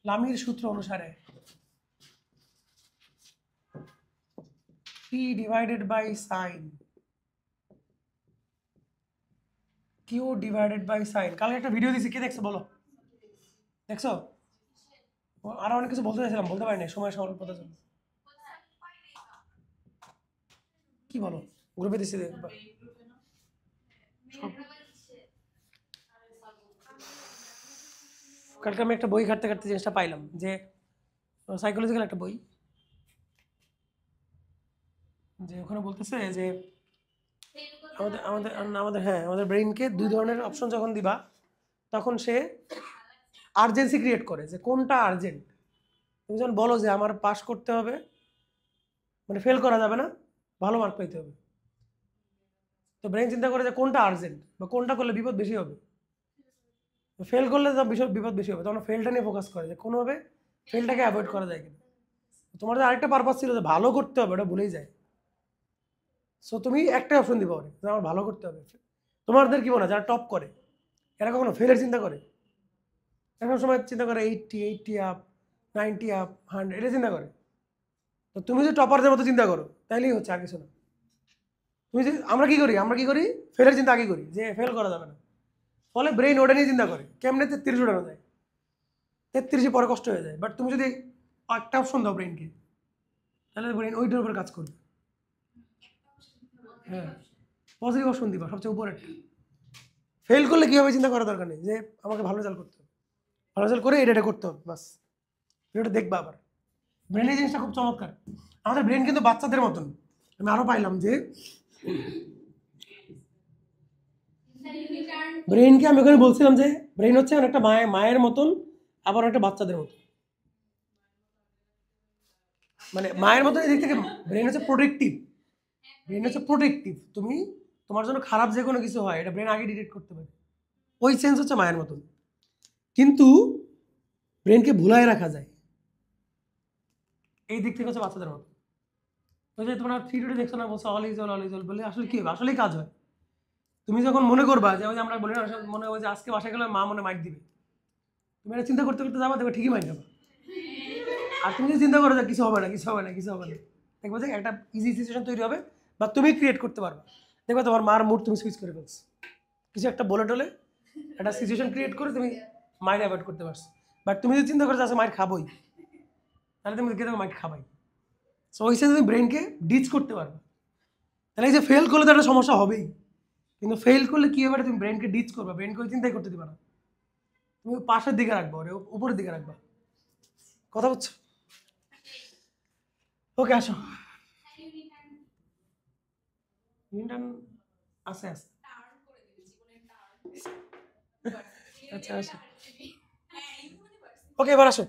লামির সূত্র অনুসারে P divided by sine Q divided by sine. কালকে একটা ভিডিও দিছি, কে দেখছো বলো? দেখছো? আরো অনেক কিছু বলতে চাইছিলাম, বলতে পারিনি সময় স্বল্পতার জন্য। কি বলো? গ্রুপে দিছি দেখবা। কালকে আমি একটা বই ঘাটতে ঘাটতে জিনিসটা পাইলাম, যে সাইকোলজিক্যাল একটা বই, যে ওখানে বলতেছে যে আমাদের আমাদের আমাদের হ্যাঁ আমাদের ব্রেইনকে দুই ধরনের অপশন যখন দিবা তখন সে আর্জেন্সি ক্রিয়েট করে, যে কোনটা আর্জেন্ট। তুমি যখন বলো যে আমার পাস করতে হবে, মানে ফেল করা যাবে না, ভালো মার্ক পেতে হবে, তো ব্রেন চিন্তা করে যে কোনটা আর্জেন্ট বা কোনটা করলে বিপদ বেশি হবে। ফেল করলে তো বিপদ বেশি হবে, তখন ফেলটা নিয়ে ফোকাস করে যে কোনোভাবে ফেলটাকে অ্যাভয়েড করা যায় কিনা। তোমার আরেকটা পারপাস ছিল যে ভালো করতে হবে, ওটা ভুলেই যায়। সো তুমি একটা অপশন দিবা ওরে যে আমার ভালো করতে হবে। তোমাদের কি মনে হয় যারা টপ করে এরা কখনো ফেলের চিন্তা করে? এখন সময় চিন্তা করে 80 আপ, 90 আপ, 100 এটা চিন্তা করে। তো তুমি যদি টপারদের মতো চিন্তা করো তাহলেই হচ্ছে, আর কিছু না। তুমি যে আমরা কি করি ফেলের চিন্তা আগে করি যে ফেল করা যাবে না, ফলে ব্রেন ওটা নিয়ে চিন্তা করে কেমনে 33 উঠানো যায়, 33 পরে কষ্ট হয়ে যায়। বাট তুমি যদি একটা অপশন দাও ব্রেনকে, তাহলে ব্রেন ওইটার উপর কাজ করবে। হ্যাঁ, পজিটিভ অপশন দিবা সবচেয়ে উপরে। ফেল করলে কীভাবে চিন্তা করার দরকার নেই যে আমাকে ভালো রেজাল্ট করতে হবে, ভালো রেজাল্ট করে এটা করতে হবে, বাস এটা দেখবা। আবার ব্রেনের জিনিসটা খুব চমৎকার। আমাদের ব্রেন কিন্তু বাচ্চাদের মতন। আমি আরও পাইলাম যে ব্রেনকে আমি ওখানে বলছিলাম যে ব্রেন হচ্ছে অনেকটা মায়ের মতন, আবার একটা বাচ্চাদের মতন। মানে মায়ের মতন এদিক থেকে ব্রেন হচ্ছে প্রোটেক্টিভ। ব্রেন হচ্ছে প্রোটেক্টিভ, তুমি তোমার জন্য খারাপ যে কোনো কিছু হয় এটা ব্রেন আগে ডিটেক্ট করতে পারে, ওই সেন্স হচ্ছে মায়ের মতন। কিন্তু ব্রেনকে ভুলায় রাখা যায়, এই দিক থেকে হচ্ছে বাচ্চাদের মতো। ওই যে তোমরা 3 দেখছো না, বলছো অল ইজ অল বলে, আসলে কি হবে? আসলেই কাজ হয়। তুমি যখন মনে করবা যে ওই যে আমরা বলি না, মনে হয় যে আজকে বাসায় গেলে মা মনে মাইট দিবে, তুমি এটা চিন্তা করতে করতে যাবা, দেখবে ঠিকই মাইট দেবা। আর তুমি যদি চিন্তা করো যে কিছু হবে না, দেখবো যে একটা ইজি সিচুয়েশন তৈরি হবে, বা তুমি ক্রিয়েট করতে পারবে। দেখবে তোমার মার মুড তুমি সুইচ করে ফেলছো, কিছু একটা বলে টলে একটা সিচুয়েশন ক্রিয়েট করে তুমি মাইট অ্যাভয়েড করতে পারছো। বাট তুমি যদি চিন্তা করো যে আচ্ছা মাইট খাবোই, তাহলে তুমি দেখে মাইট খাবাই। সো ওই সাথে তুমি ব্রেনকে ডিচ করতে পারবে। তাহলে এই যে ফেল করলে তো একটা সমস্যা হবেই, কিন্তু ফেল করলে কী হবে, তুমি ব্রেনকে ডিচ করবে, ব্রেনকে ওই চিন্তাই করতে দিবা না, তুমি পাশের দিকে রাখবা, ওরে উপরের দিকে রাখবা। কথা বুঝছো? ওকে, আসো। ইন্টার্ন আছে। আচ্ছা আসো। ওকে, এবার আসো।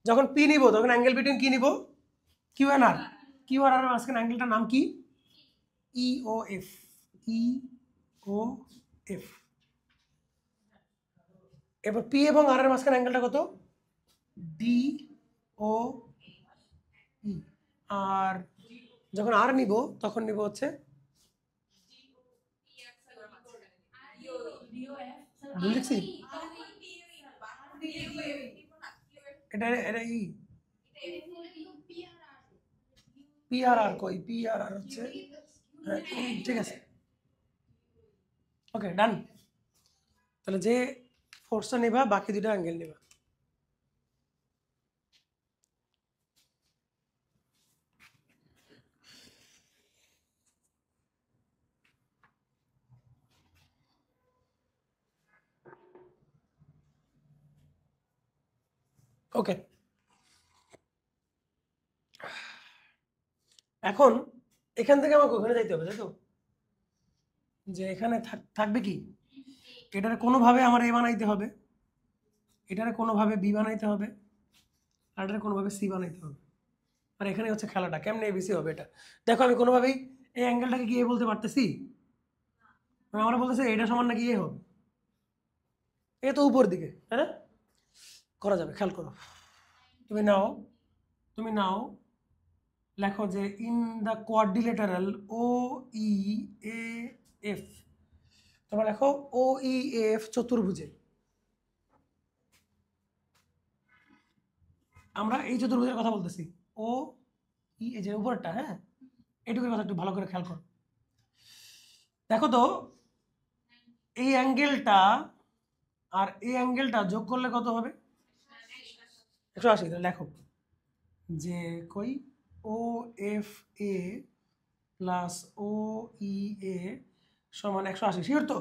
যখন পি নিব তখন অ্যাঙ্গেল বিটুইন কি নিব? কিউ আর আর। কিউ আর আর মাঝখানে অ্যাঙ্গেলটার নাম কি? ইওএফ। ইওএফ। এবার পি এবং আর এর মাঝখানে অ্যাঙ্গেলটা কত? ডি ও ই। আর যখন আর নিব তখন নিব হচ্ছে লিখছি এটা এটা ই পি আর আর কই? পি আর আর হচ্ছে, হ্যাঁ ঠিক আছে, ওকে ডান। তাহলে যে ফোর্সটা নেবা বাকি দুটো অ্যাঙ্গেল নেবা। ওকে, এখন এখান থেকে আমাকে ওখানে যাইতে হবে, তাই তো? যে এখানে থাকবে কি, এটারে কোনোভাবে আমার এ বানাইতে হবে, এটারে কোনোভাবে বি বানাইতে হবে, আর এটারে কোনোভাবে সি বানাইতে হবে। আর এখানে হচ্ছে খেলাটা, কেমনে এবিসি হবে এটা দেখো। আমি কোনোভাবেই এই অ্যাঙ্গেলটাকে কি এ বলতে পারতেছি? আমরা বলতেছি এটা সমান নাকি এ হবে, এ তো উপর দিকে, তাই না? করা যাবে, খেয়াল করো। তুমি নাও লেখো যে in the quadrilateral O E A F, তোমরা লেখো ও ই এফ চতুর্ভুজে, আমরা এই চতুর্ভুজের কথা বলতেছি। ও ই, এই যে উপরটা, হ্যাঁ এটুকুর কথা একটু ভালো করে খেয়াল করো। দেখো তো এই অ্যাঙ্গেলটা আর এই অ্যাঙ্গেলটা যোগ করলে কত হবে? 180। লেখো যে কই ও এফ এ প্লাস ও ই এ সমান 180, শিওর তো?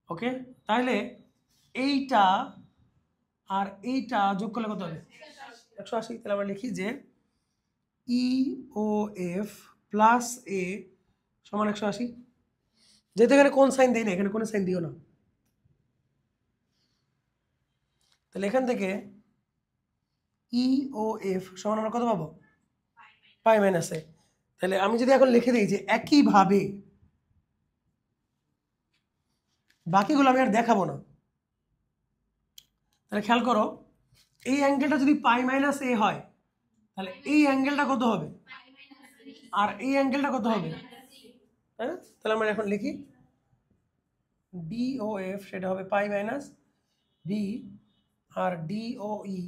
ওকে, তাহলে এইটা আর এইটা যোগ করলে কত হবে? 180। তাহলে আমরা লিখি যে ই ও এফ প্লাস এ সমান 180। যেহেতু এখানে কোন সাইন দিই না, এখানে কোনো সাইন দিও না, তাহলে এখান থেকে ই ও এফ সমান আমরা কত পাবো? পাই মাইনাস এ। তাহলে আমি যদি এখন লিখে দিই যে একইভাবে, বাকিগুলো আমি আর দেখাবো না, তাহলে খেয়াল করো, এই অ্যাঙ্গেলটা যদি পাই মাইনাস এ হয় তাহলে এই অ্যাঙ্গেলটা কত হবে আর এই অ্যাঙ্গেলটা কত হবে, তাই না? তাহলে আমরা এখন লিখি ডিওএফ সেটা হবে পাই মাইনাস বি, আর ডিওই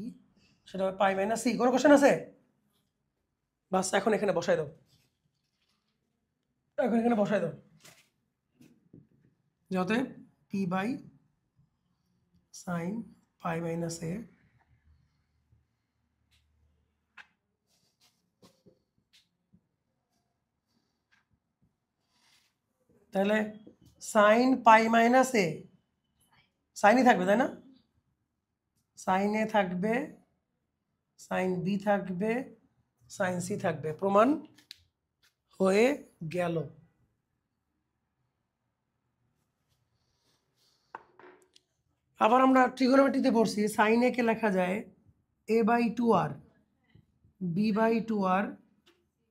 সেটা হবে পাই মাইনাস সি। কোনো কোশ্চেন আছে? বাস এখন এখানে বসাই দাও, এখন এখানে বসাই দাও, যাতে P by sine pi minus A তাহলে সাইন পাই মাইনাস এ সাইনই থাকবে, তাই না? সাইন এ থাকবে, সাইন বি থাকবে, সাইন সি থাকবে, প্রমাণ হয়ে গেল। আবার আমরা ট্রিগোনোমেট্রিতে পড়ছি সাইন এ কে লেখা যায় A by two R, B by two R,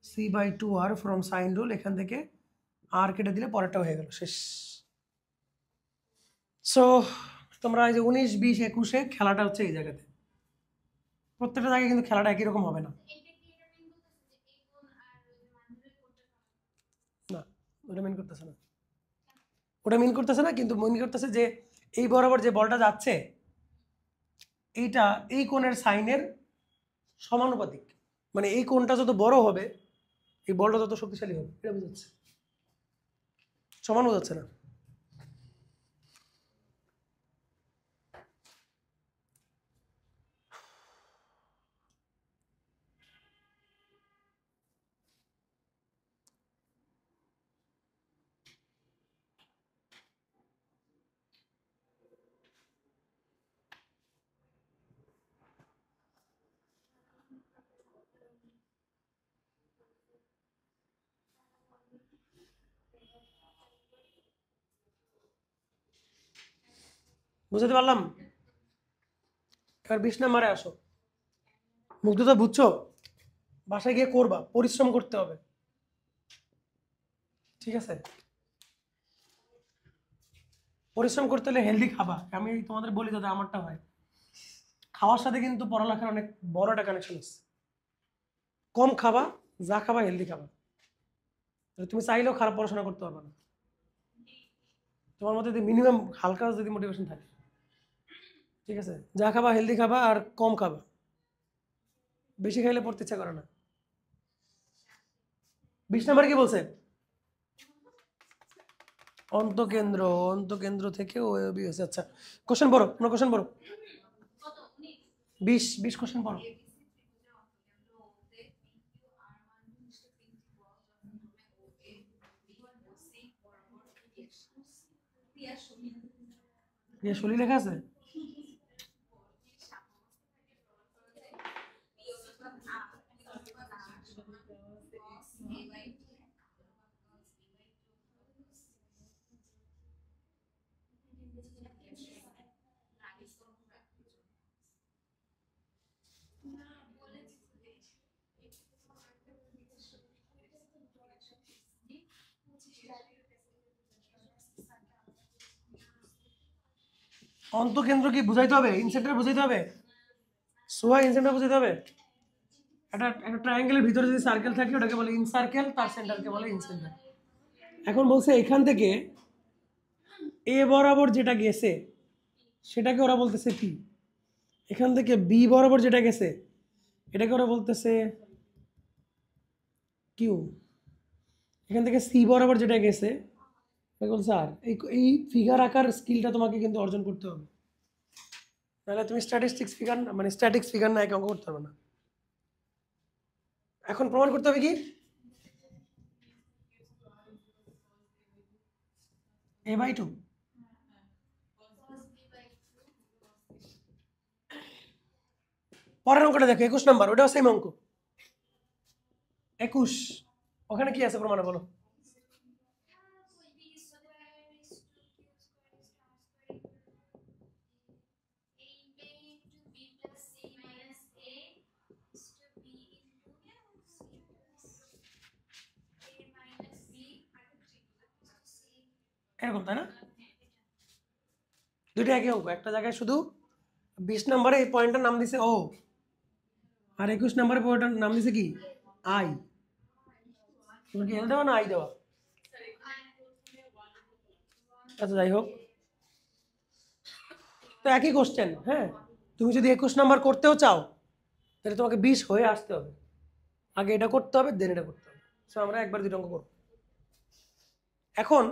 C by two R from sine rule. এখান থেকে আর কেটে দিলে পরেরটা হয়ে গেল, শেষ। সো তোমরা এই যে 19, 20, 21-এ খেলাটা হচ্ছে এই জায়গাতে, প্রত্যেকটা জায়গায় কিন্তু খেলাটা একই রকম হবে না। না, ওটা মিন করতেছে না, ওটা মিন করতেছে না, কিন্তু মিন করতেছে যে এই বরাবর যে বলটা যাচ্ছে এইটা এই কোণের সাইনের সমানুপাতিক, মানে এই কোণটা যত বড় হবে এই বলটা তত শক্তিশালী হবে, এটা বোঝাচ্ছে। সমান বোঝাচ্ছে না? বুঝতে পারলাম? এবার 20 নম্বরে আসো। মুগ্ধতা বুঝছো? বাসায় গিয়ে করবা, পরিশ্রম করতে হবে, ঠিক আছে? পরিশ্রম করতে হলে হেলদি খাবা। আমি তোমাদের বলি যাতে আমারটা হয়, খাওয়ার সাথে কিন্তু পড়ালেখার অনেক বড় একটা কানেকশন আছে। কম খাবা, যা খাবা হেলদি খাবা, তুমি চাইলেও খারাপ পড়াশোনা করতে পারবে না। তোমার মধ্যে যদি মিনিমাম হালকা যদি মোটিভেশন থাকে, ঠিক আছে? যা খাবা হেলদি খাবা আর কম খাবা, বেশি খাইলে পড়তে ইচ্ছা করে না। 20 নম্বরে কি বলছে? অন্তকেন্দ্র, অন্তকেন্দ্র থেকে ও বি হচ্ছে। আচ্ছা, কোশ্চেন পড়ো, কোনো কোশ্চেন পড়ো। 20 কোশ্চেন পড়ো। ক্রিয়াশলী লেখা আছে? অন্তকেন্দ্র কি বুঝাইতে হবে? ইনসেন্টার বুঝাইতে হবে? সোয়া ইনসেন্টার বুঝাইতে হবে? একটা একটা ট্রায়াঙ্গেলের ভিতরে যদি সার্কেল থাকে ওটাকে বলে ইনসার্কেল, তার সেন্টারকে বলে ইনসেন্টার। এখন বলছে এখান থেকে এ বরাবর যেটা গেছে সেটাকে ওরা বলতেছে পি, এখান থেকে বি বরাবর যেটা গেছে এটাকে ওরা বলতেছে কিউ, এখান থেকে সি বরাবর যেটা গেছে এটা বলছে আর। এই ফিগার আকার স্কিলটা তোমাকে কিন্তু অর্জন করতে হবে, নাহলে তুমি স্ট্যাটিস্টিক্স ফিগার মানে স্ট্যাটিক্স ফিগার না একে অঙ্ক করতে পারবে না। এখন প্রমাণ করতে হবে কি a বাই 2। পরের অঙ্কটা দেখো 21 নম্বর, ওটাও সেম অঙ্ক 21। ওখানে কি আছে প্রমাণে বলো? এরকম, তাই না? দুইটা একই অঙ্ক, একটা জায়গায় শুধু 20 নম্বরে এই পয়েন্টটার নাম দিছে ও, আর 21 নম্বরে পয়েন্টটার নাম দিছে কি আই। তুমি কি এল দেওয়া না আই দেওয়া? আচ্ছা যাই হোক, তো একই কোশ্চেন। হ্যাঁ, তুমি যদি 21 নাম্বার করতেও চাও তাহলে তোমাকে 20 হয়ে আসতে হবে, আগে এটা করতে হবে দেন এটা করতে হবে। সো আমরা একবার দুটো অঙ্ক করব। এখন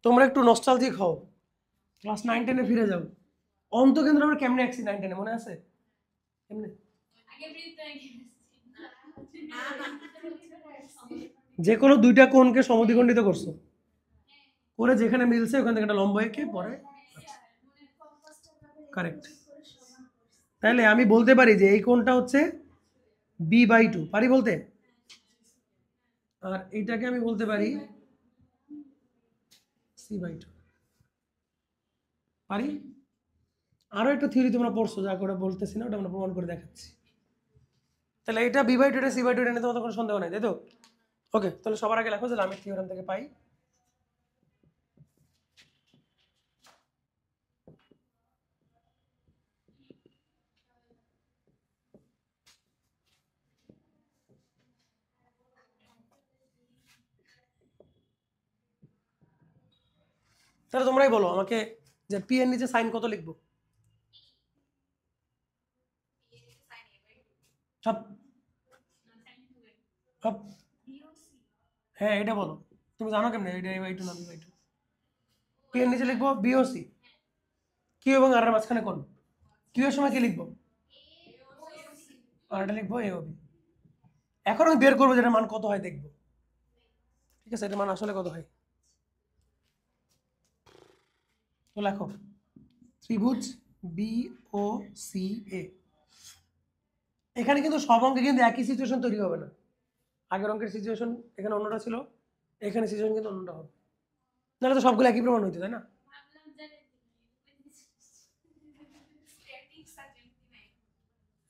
তোমরা একটু নস্টালজিক হও, ক্লাস 9-10-এ ফিরে যাও। অন্তকেন্দ্র আমরা কেমনে আঁকছি 9-10-এ মনে আছে? কেমনে? যে কোনো দুইটা কোণকে সমদ্বিখণ্ডিত করছো, করে যেখানে মিলছে ওখান থেকে একটা লম্ব এঁকে পরে। কারেক্ট। তাহলে আমি বলতে পারি যে এই কোণটা হচ্ছে b/2, পারি বলতে? আর এইটাকে আমি বলতে পারি c/2, পারি? আরো একটা থিওরি তোমরা পড়ছো, যা করে বলতেছি না, ওটা আমরা প্রমাণ করে দেখাচ্ছি। তাহলে এটা b/2 এটা c/2 এটা নিয়ে তোমাদের কোনো সন্দেহ নাই, তাই তো? ওকে, তাহলে সবার আগে লেখো যে লামির থিওরেম থেকে পাই। তাহলে তোমরাই বলো আমাকে যে পি এর নিচে সাইন কত লিখবো? সব সব হ্যাঁ, এটা বলো, তুমি জানো কেমনে এটা a/2 না b/2? পি এর নিচে লিখবো বি ও সি, কিউ এবং আর এর মাঝখানে কোণ। কিউ এর সময় কি লিখবো? আর এটা লিখবো এ ও বি। এখন আমি বের করবো যেটা মান কত হয় দেখবো, ঠিক আছে? এটা মান আসলে কত হয় তো লেখো, ত্রিভুজ বি ও সি এ। এখানে কিন্তু সব অঙ্কে কিন্তু একই সিচুয়েশন তৈরি হবে না। আগের অঙ্কের সিচুয়েশন এখানে অন্যটা ছিল, এখানে সিচুয়েশন কিন্তু অন্যটা হবে, নাহলে তো সবগুলো একই প্রমাণ হইতো, তাই না?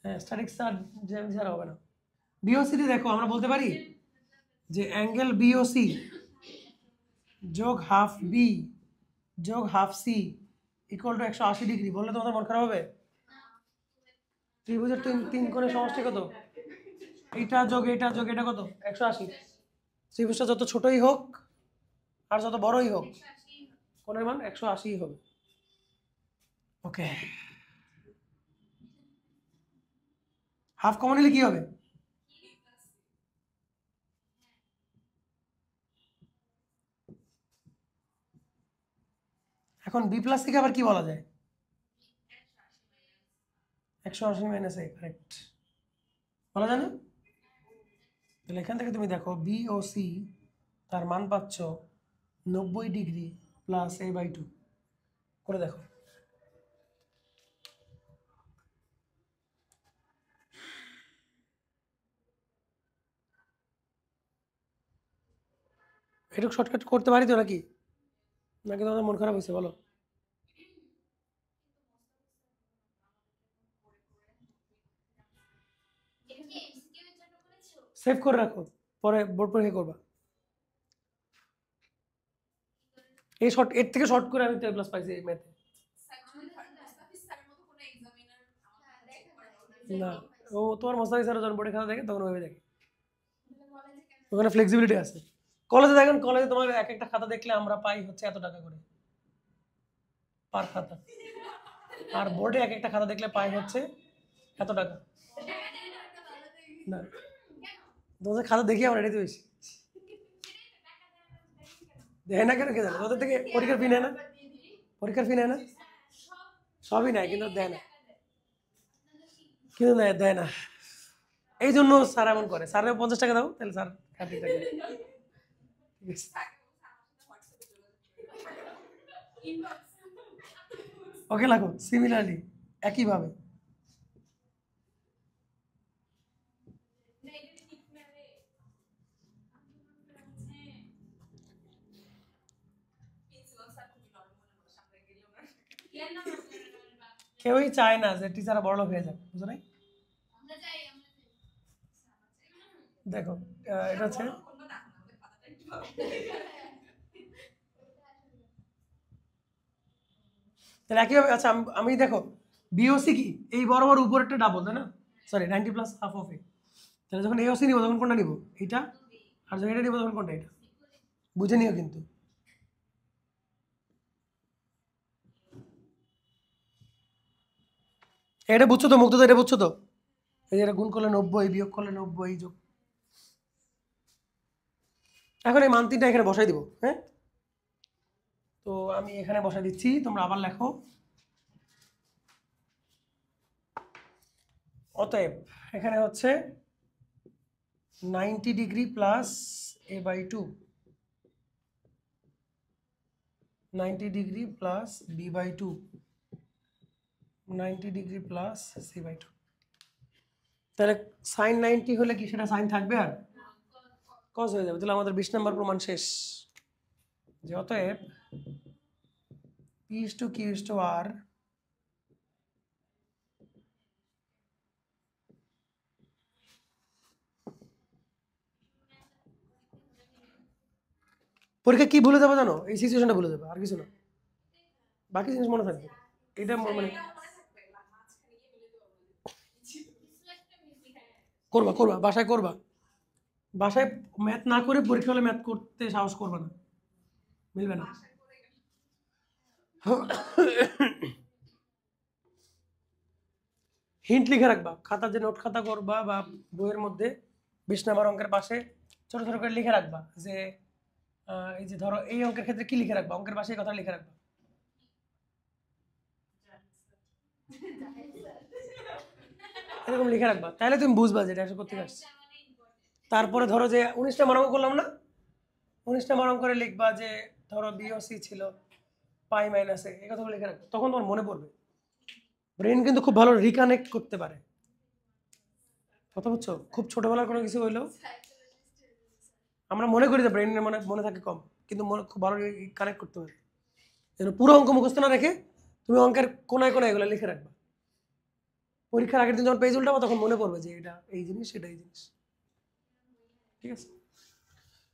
হ্যাঁ, স্ট্যাটিক্স আর জ্যাম ছাড়া হবে না। বিওসি দেখো আমরা বলতে পারি যে অ্যাঙ্গেল বিওসি যোগ হাফ বি যোগ half C equal to 180 degree. বললে তোমাদের মন খারাপ হবে? ত্রিভুজের তিন কোণের সমষ্টি কত? এইটা যোগ এটা যোগ এটা কত? 180। ত্রিভুজটা যত ছোটই হোক আর যত বড়ই হোক কোণের মান 180 হবে। ওকে, হাফ কমন নিলে কি হবে? এখন বি প্লাস থেকে আবার কি বলা যায়? 180 মাইনাস এ, কারেক্ট, বলা যায় না? তাহলে এখান থেকে তুমি দেখো বি ও সি তার মান পাচ্ছ 90 ডিগ্রি প্লাস a/2, করে দেখো। এটুকু শর্টকাট করতে পারি তো নাকি? নাকি তোমাদের মন খারাপ হয়েছে বলো? সেভ করে রাখো, পরে বোর্ড পরীক্ষা করবা। এই শর্ট, এর থেকে শর্ট করে আমি তো এ প্লাস পাইছি এই ম্যাথে। না, ও তোমার মোস্তাফিজ স্যার যখন বোর্ডে খাতা দেখে তখন ওইভাবে দেখে, ওখানে ফ্লেক্সিবিলিটি আছে। কলেজে দেখেন, কলেজে তোমার এক একটা খাতা দেখলে আমরা পাই হচ্ছে এত টাকা করে পার খাতা, আর বোর্ডে এক একটা খাতা দেখলে পাই হচ্ছে এত টাকা। না, তোমাদের খাতা দেখি আমরা রেডি হয়েছি, দেয় না কেন কে জানে? ওদের থেকে পরীক্ষার ফি নেয় না, পরীক্ষার ফি নেয় না, সবই নেয় কিন্তু দেয় না, কিন্তু দেয় না। এই জন্য স্যার এমন করে, স্যার 50 টাকা দাও তাহলে স্যার হ্যাপি থাকে, ঠিক আছে? ওকে লাগো সিমিলারলি একইভাবে। কেউই চায় না যে টিচাররা বড়লোক হয়ে যাক, বুঝো নাই? দেখো এটা হচ্ছে তাহলে একইভাবে। আচ্ছা আমি দেখো বিওসি কি এই বরাবর উপরেরটা ডাবল, তাই না? সরি 90 প্লাস হাফ অফ এ। তাহলে যখন এওসি নিব তখন কোনটা নিব? এটা। আর যখন এটা নিব তখন কোনটা? এটা। বুঝে নিও কিন্তু। এটা বুঝছো তো মুক্ত? এটা বুঝছো তো? এই যে এটা গুণ করলে 90, বিয়োগ করলে 90, যোগ। এখন এই মান 3টা এখানে বসাই দিব। হ্যাঁ, তো আমি এখানে বসাই দিচ্ছি, তোমরা আবার লেখো। অতএব এখানে হচ্ছে 90 degree plus a/2, 90 degree plus b/2, 90 degree plus c/2। তাহলে sin 90 হলে কি সেটা সাইন থাকবে আর cos হয়ে যাবে। তাহলে আমাদের 20 নম্বর প্রমাণ শেষ। যে অতএব p/q/r পরীক্ষা কি ভুলে যাবে জানো? এই সিচুয়েশনটা ভুলে যাবে, আর কিছু না, বাকি জিনিস মনে থাকবে। এটা মানে করবা করবা বাসায় করবা, বাসায় ম্যাথ না করে পরীক্ষা হলে ম্যাথ করতে সাহস করবে না, মিলবে না। হিন্ট লিখে রাখবা, খাতা যে নোট খাতা করবা বা বইয়ের মধ্যে 20 নম্বর অঙ্কের পাশে ছোট ছোট করে লিখে রাখবা যে এই যে ধরো এই অঙ্কের ক্ষেত্রে কি লিখে রাখবা, অঙ্কের পাশে এই কথা লিখে রাখবা। এরকম লিখে রাখবা, তাহলে তুমি বুঝবা যে এটা করতে আসছে। তারপরে ধরো যে 19টা মান অঙ্ক করলাম না, 19টা মান অঙ্ক করে লিখবা যে ধরো বিওসি ছিল পাই মাইনাস এই কথাগুলো লিখে রাখবো, তখন তোমার মনে পড়বে। ব্রেন কিন্তু খুব ভালো রিকানেক্ট করতে পারে, কথা বুঝছো? খুব ছোটবেলার কোনো কিছু হইলেও আমরা মনে করি যে ব্রেনের মনে থাকে কম, কিন্তু মনে খুব ভালো কানেক্ট করতে পারে। যেন পুরো অঙ্ক মুখস্থ না রেখে তুমি অঙ্কের কোনায় কোনায় এগুলো লিখে রাখবা, পরীক্ষার আগের দিন যখন পেজ উল্টাবো তখন মনে পড়বে যে এটা এই জিনিস, এটা এই জিনিস। ঠিক আছে,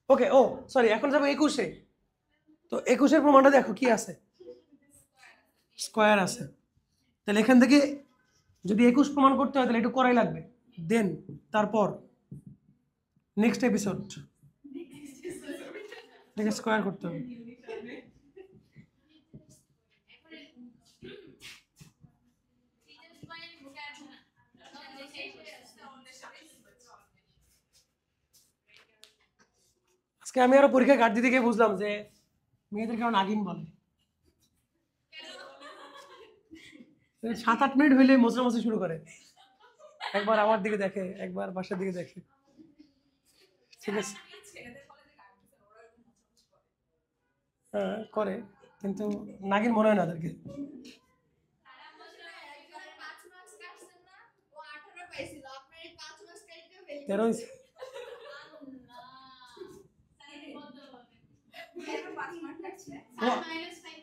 ওকে। ও সরি, এখন যাবো 21-এ। তো 21-এর প্রমাণটা দেখো কি আছে, স্কোয়ার আছে। তাহলে এখান থেকে যদি 21 প্রমাণ করতে হয় তাহলে একটু করাই লাগবে, দেন তারপর নেক্সট এপিসোড থেকে স্কোয়ার করতে হবে। আজকে আমি আরো পরীক্ষা কাট দিতে গিয়ে বুঝলাম যে মেয়েদের কারণ নাগিন বলে। 7-8 মিনিট হইলে মোছামুছি শুরু করে, একবার আমার দিকে দেখে, একবার বাসার দিকে দেখে। ঠিক আছে, হ্যাঁ করে, কিন্তু নাগিন মনে হয় না তাদেরকে। তেরো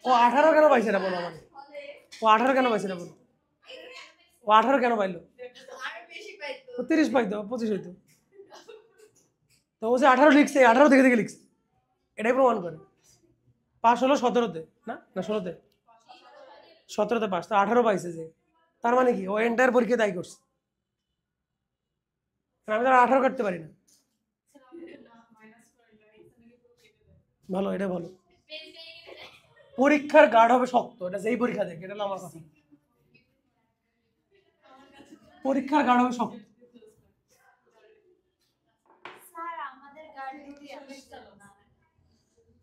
ও 18 কেন পাইছে না বলো আমার, ও 18 কেন পাইছে না বলো, ও 18 কেন পাইলো? 30 পাইতো, 25 হইতো। তো ও যে 18 লিখছে, 18 থেকে থেকে লিখছে, এটাই প্রমাণ করে। পাস হলো 17-তে, না না 16-তে, 17-তে পাস, তো 18 পাইছে যে, তার মানে কি ও এন্টায়ার পরীক্ষা তাই করছে। আমি তো 18 কাটতে পারি না। ভালো, এটা ভালো। পরীক্ষার গার্ড হবে শক্ত, এটা যেই পরীক্ষা দেখ, এটা হলো আমার কথা। পরীক্ষার গার্ড হবে শক্ত।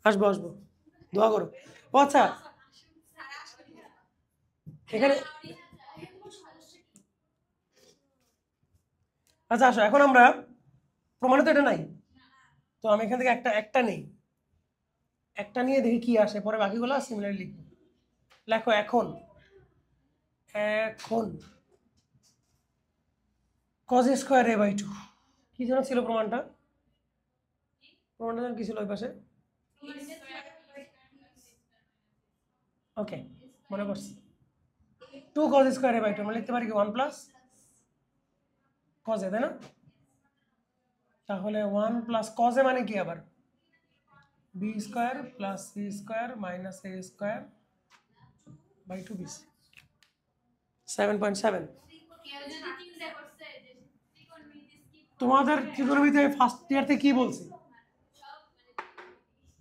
আসবো আসবো, দোয়া করো। ও আচ্ছা, এখানে আচ্ছা আসো, এখন আমরা প্রমাণে তো এটা নাই, তো আমি এখান থেকে একটা নেই, একটা নিয়ে দেখি কি আসে, পরে বাকিগুলো সিমিলারলি লিখবো। লেখো এখন, এখন cos স্কয়ার a/2 কি যেন ছিল প্রমাণটা, প্রমাণটা যেন কি ছিল ওই পাশে? ওকে, মনে পড়ছে, 2 cos স্কয়ার a/2 আমরা লিখতে পারি কি 1 প্লাস cos a, তাই না? তাহলে 1 প্লাস cos a মানে কি আবার b square plus c square minus a square by 2bc। 7.7। কেউ যদি চিন্তা করছে যে ত্রিকোণমিতি skip তোমাদের ত্রিকোণমিতিতে ফার্স্ট ইয়ার থেকে কি বলছি?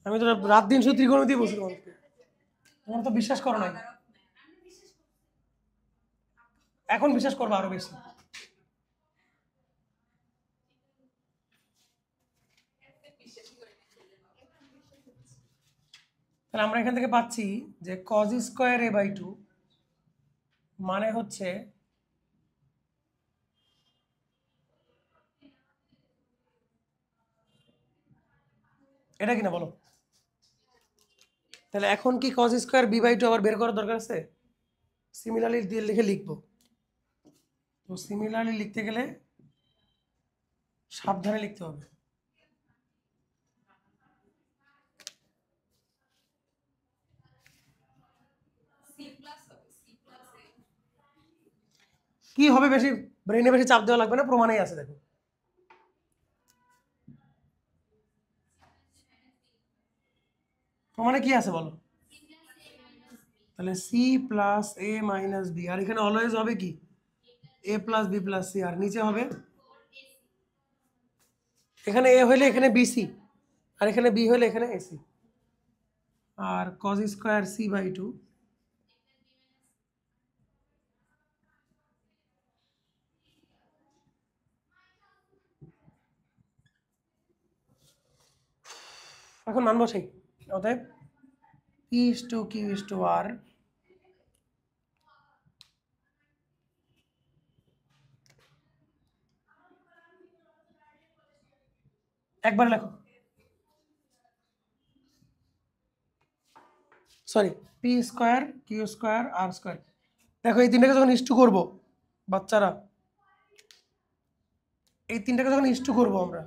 আমি তো রাত দিন শুধু ত্রিকোণমিতি বলছি তোমাদেরকে, তোমরা তো বিশ্বাস করো নাই। এখন বিশ্বাস করবো আরো বেশি। তাহলে আমরা এখান থেকে পাচ্ছি যে cos স্কয়ার a/2 মানে হচ্ছে এটা কিনা বলো। তাহলে এখন কি cos স্কয়ার b/2 আবার বের করার দরকার আছে? সিমিলারলি দিয়ে লিখে লিখবো। তো সিমিলারলি লিখতে গেলে সাবধানে লিখতে হবে। কি হবে, বেশি ব্রেনে বেশি চাপ দেওয়া লাগবে না, প্রমাণেই আছে দেখো। প্রমাণে কি আছে বলো? তাহলে সি প্লাস এ মাইনাস বি, আর এখানে অলওয়েজ হবে কি এ প্লাস বি প্লাস সি, আর নিচে হবে এখানে এ হইলে এখানে বিসি, আর এখানে বি হইলে এখানে এসি। আর cos স্কয়ার c/2 এখন মান বসাই। অতএব P/Q/R একবার লেখো, সরি P² Q² R²। দেখো এই তিনটাকে যখন ইস্টু করব বাচ্চারা, এই তিনটাকে যখন ইস্টু করব আমরা,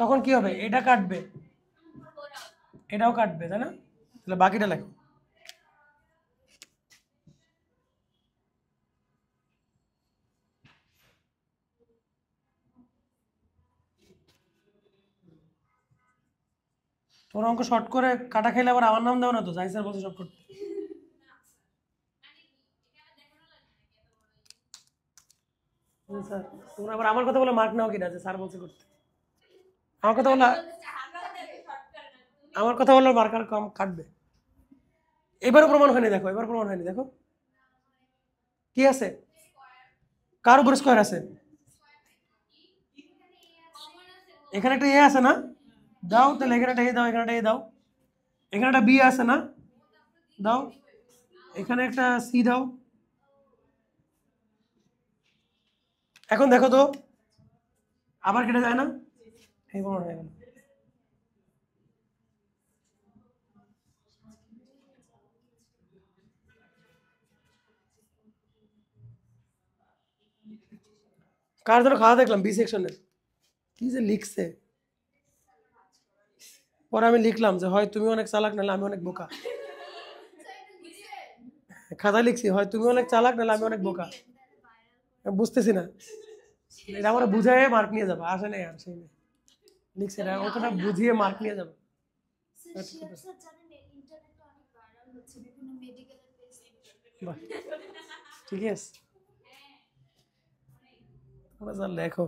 তখন কি হবে? এটা কাটবে, এটাও কাটবে, তাই না? তাহলে বাকিটা লেখো। তোমরা অঙ্ক শর্ট করে কাটা খেলে আবার আমার নাম দাও না তো, যাই স্যার বলছে শর্ট করতে। স্যার তোমরা আবার আমার কথা বলে মার্ক নাও কিনা যে স্যার বলছে করতে? আমার কথা বলে, আমার কথা বললে মার্কার কম কাটবে। এবারও প্রমাণ হয়নি, দেখো এবার প্রমাণ হয়নি। দেখো কি আছে, কার উপর স্কয়ার আছে? এখানে একটা এ আছে না, দাও। তাহলে এখানে একটা এ দাও, এখানে একটা এ দাও, এখানে একটা বি আছে না, দাও। এখানে একটা সি দাও। এখন দেখো তো আবার কেটে যায় না? এই প্রমাণ হয়ে গেল। কার জন্য খাওয়া দেখলাম বি সেকশনের, কি যে লিখছে। পরে আমি লিখলাম যে হয় তুমি অনেক চালাক, নাহলে আমি অনেক বোকা। খাতায় লিখছি হয় তুমি অনেক চালাক, নাহলে আমি অনেক বোকা। বুঝতেছি না, এটা আমার বুঝাই মার্ক নিয়ে যাবে। আসে নাই, আর সেই নেই লিখছে এটা, ওটা বুঝিয়ে মার্ক নিয়ে যাবে। বাহ, ঠিক আছে, তোমরা যা লেখো।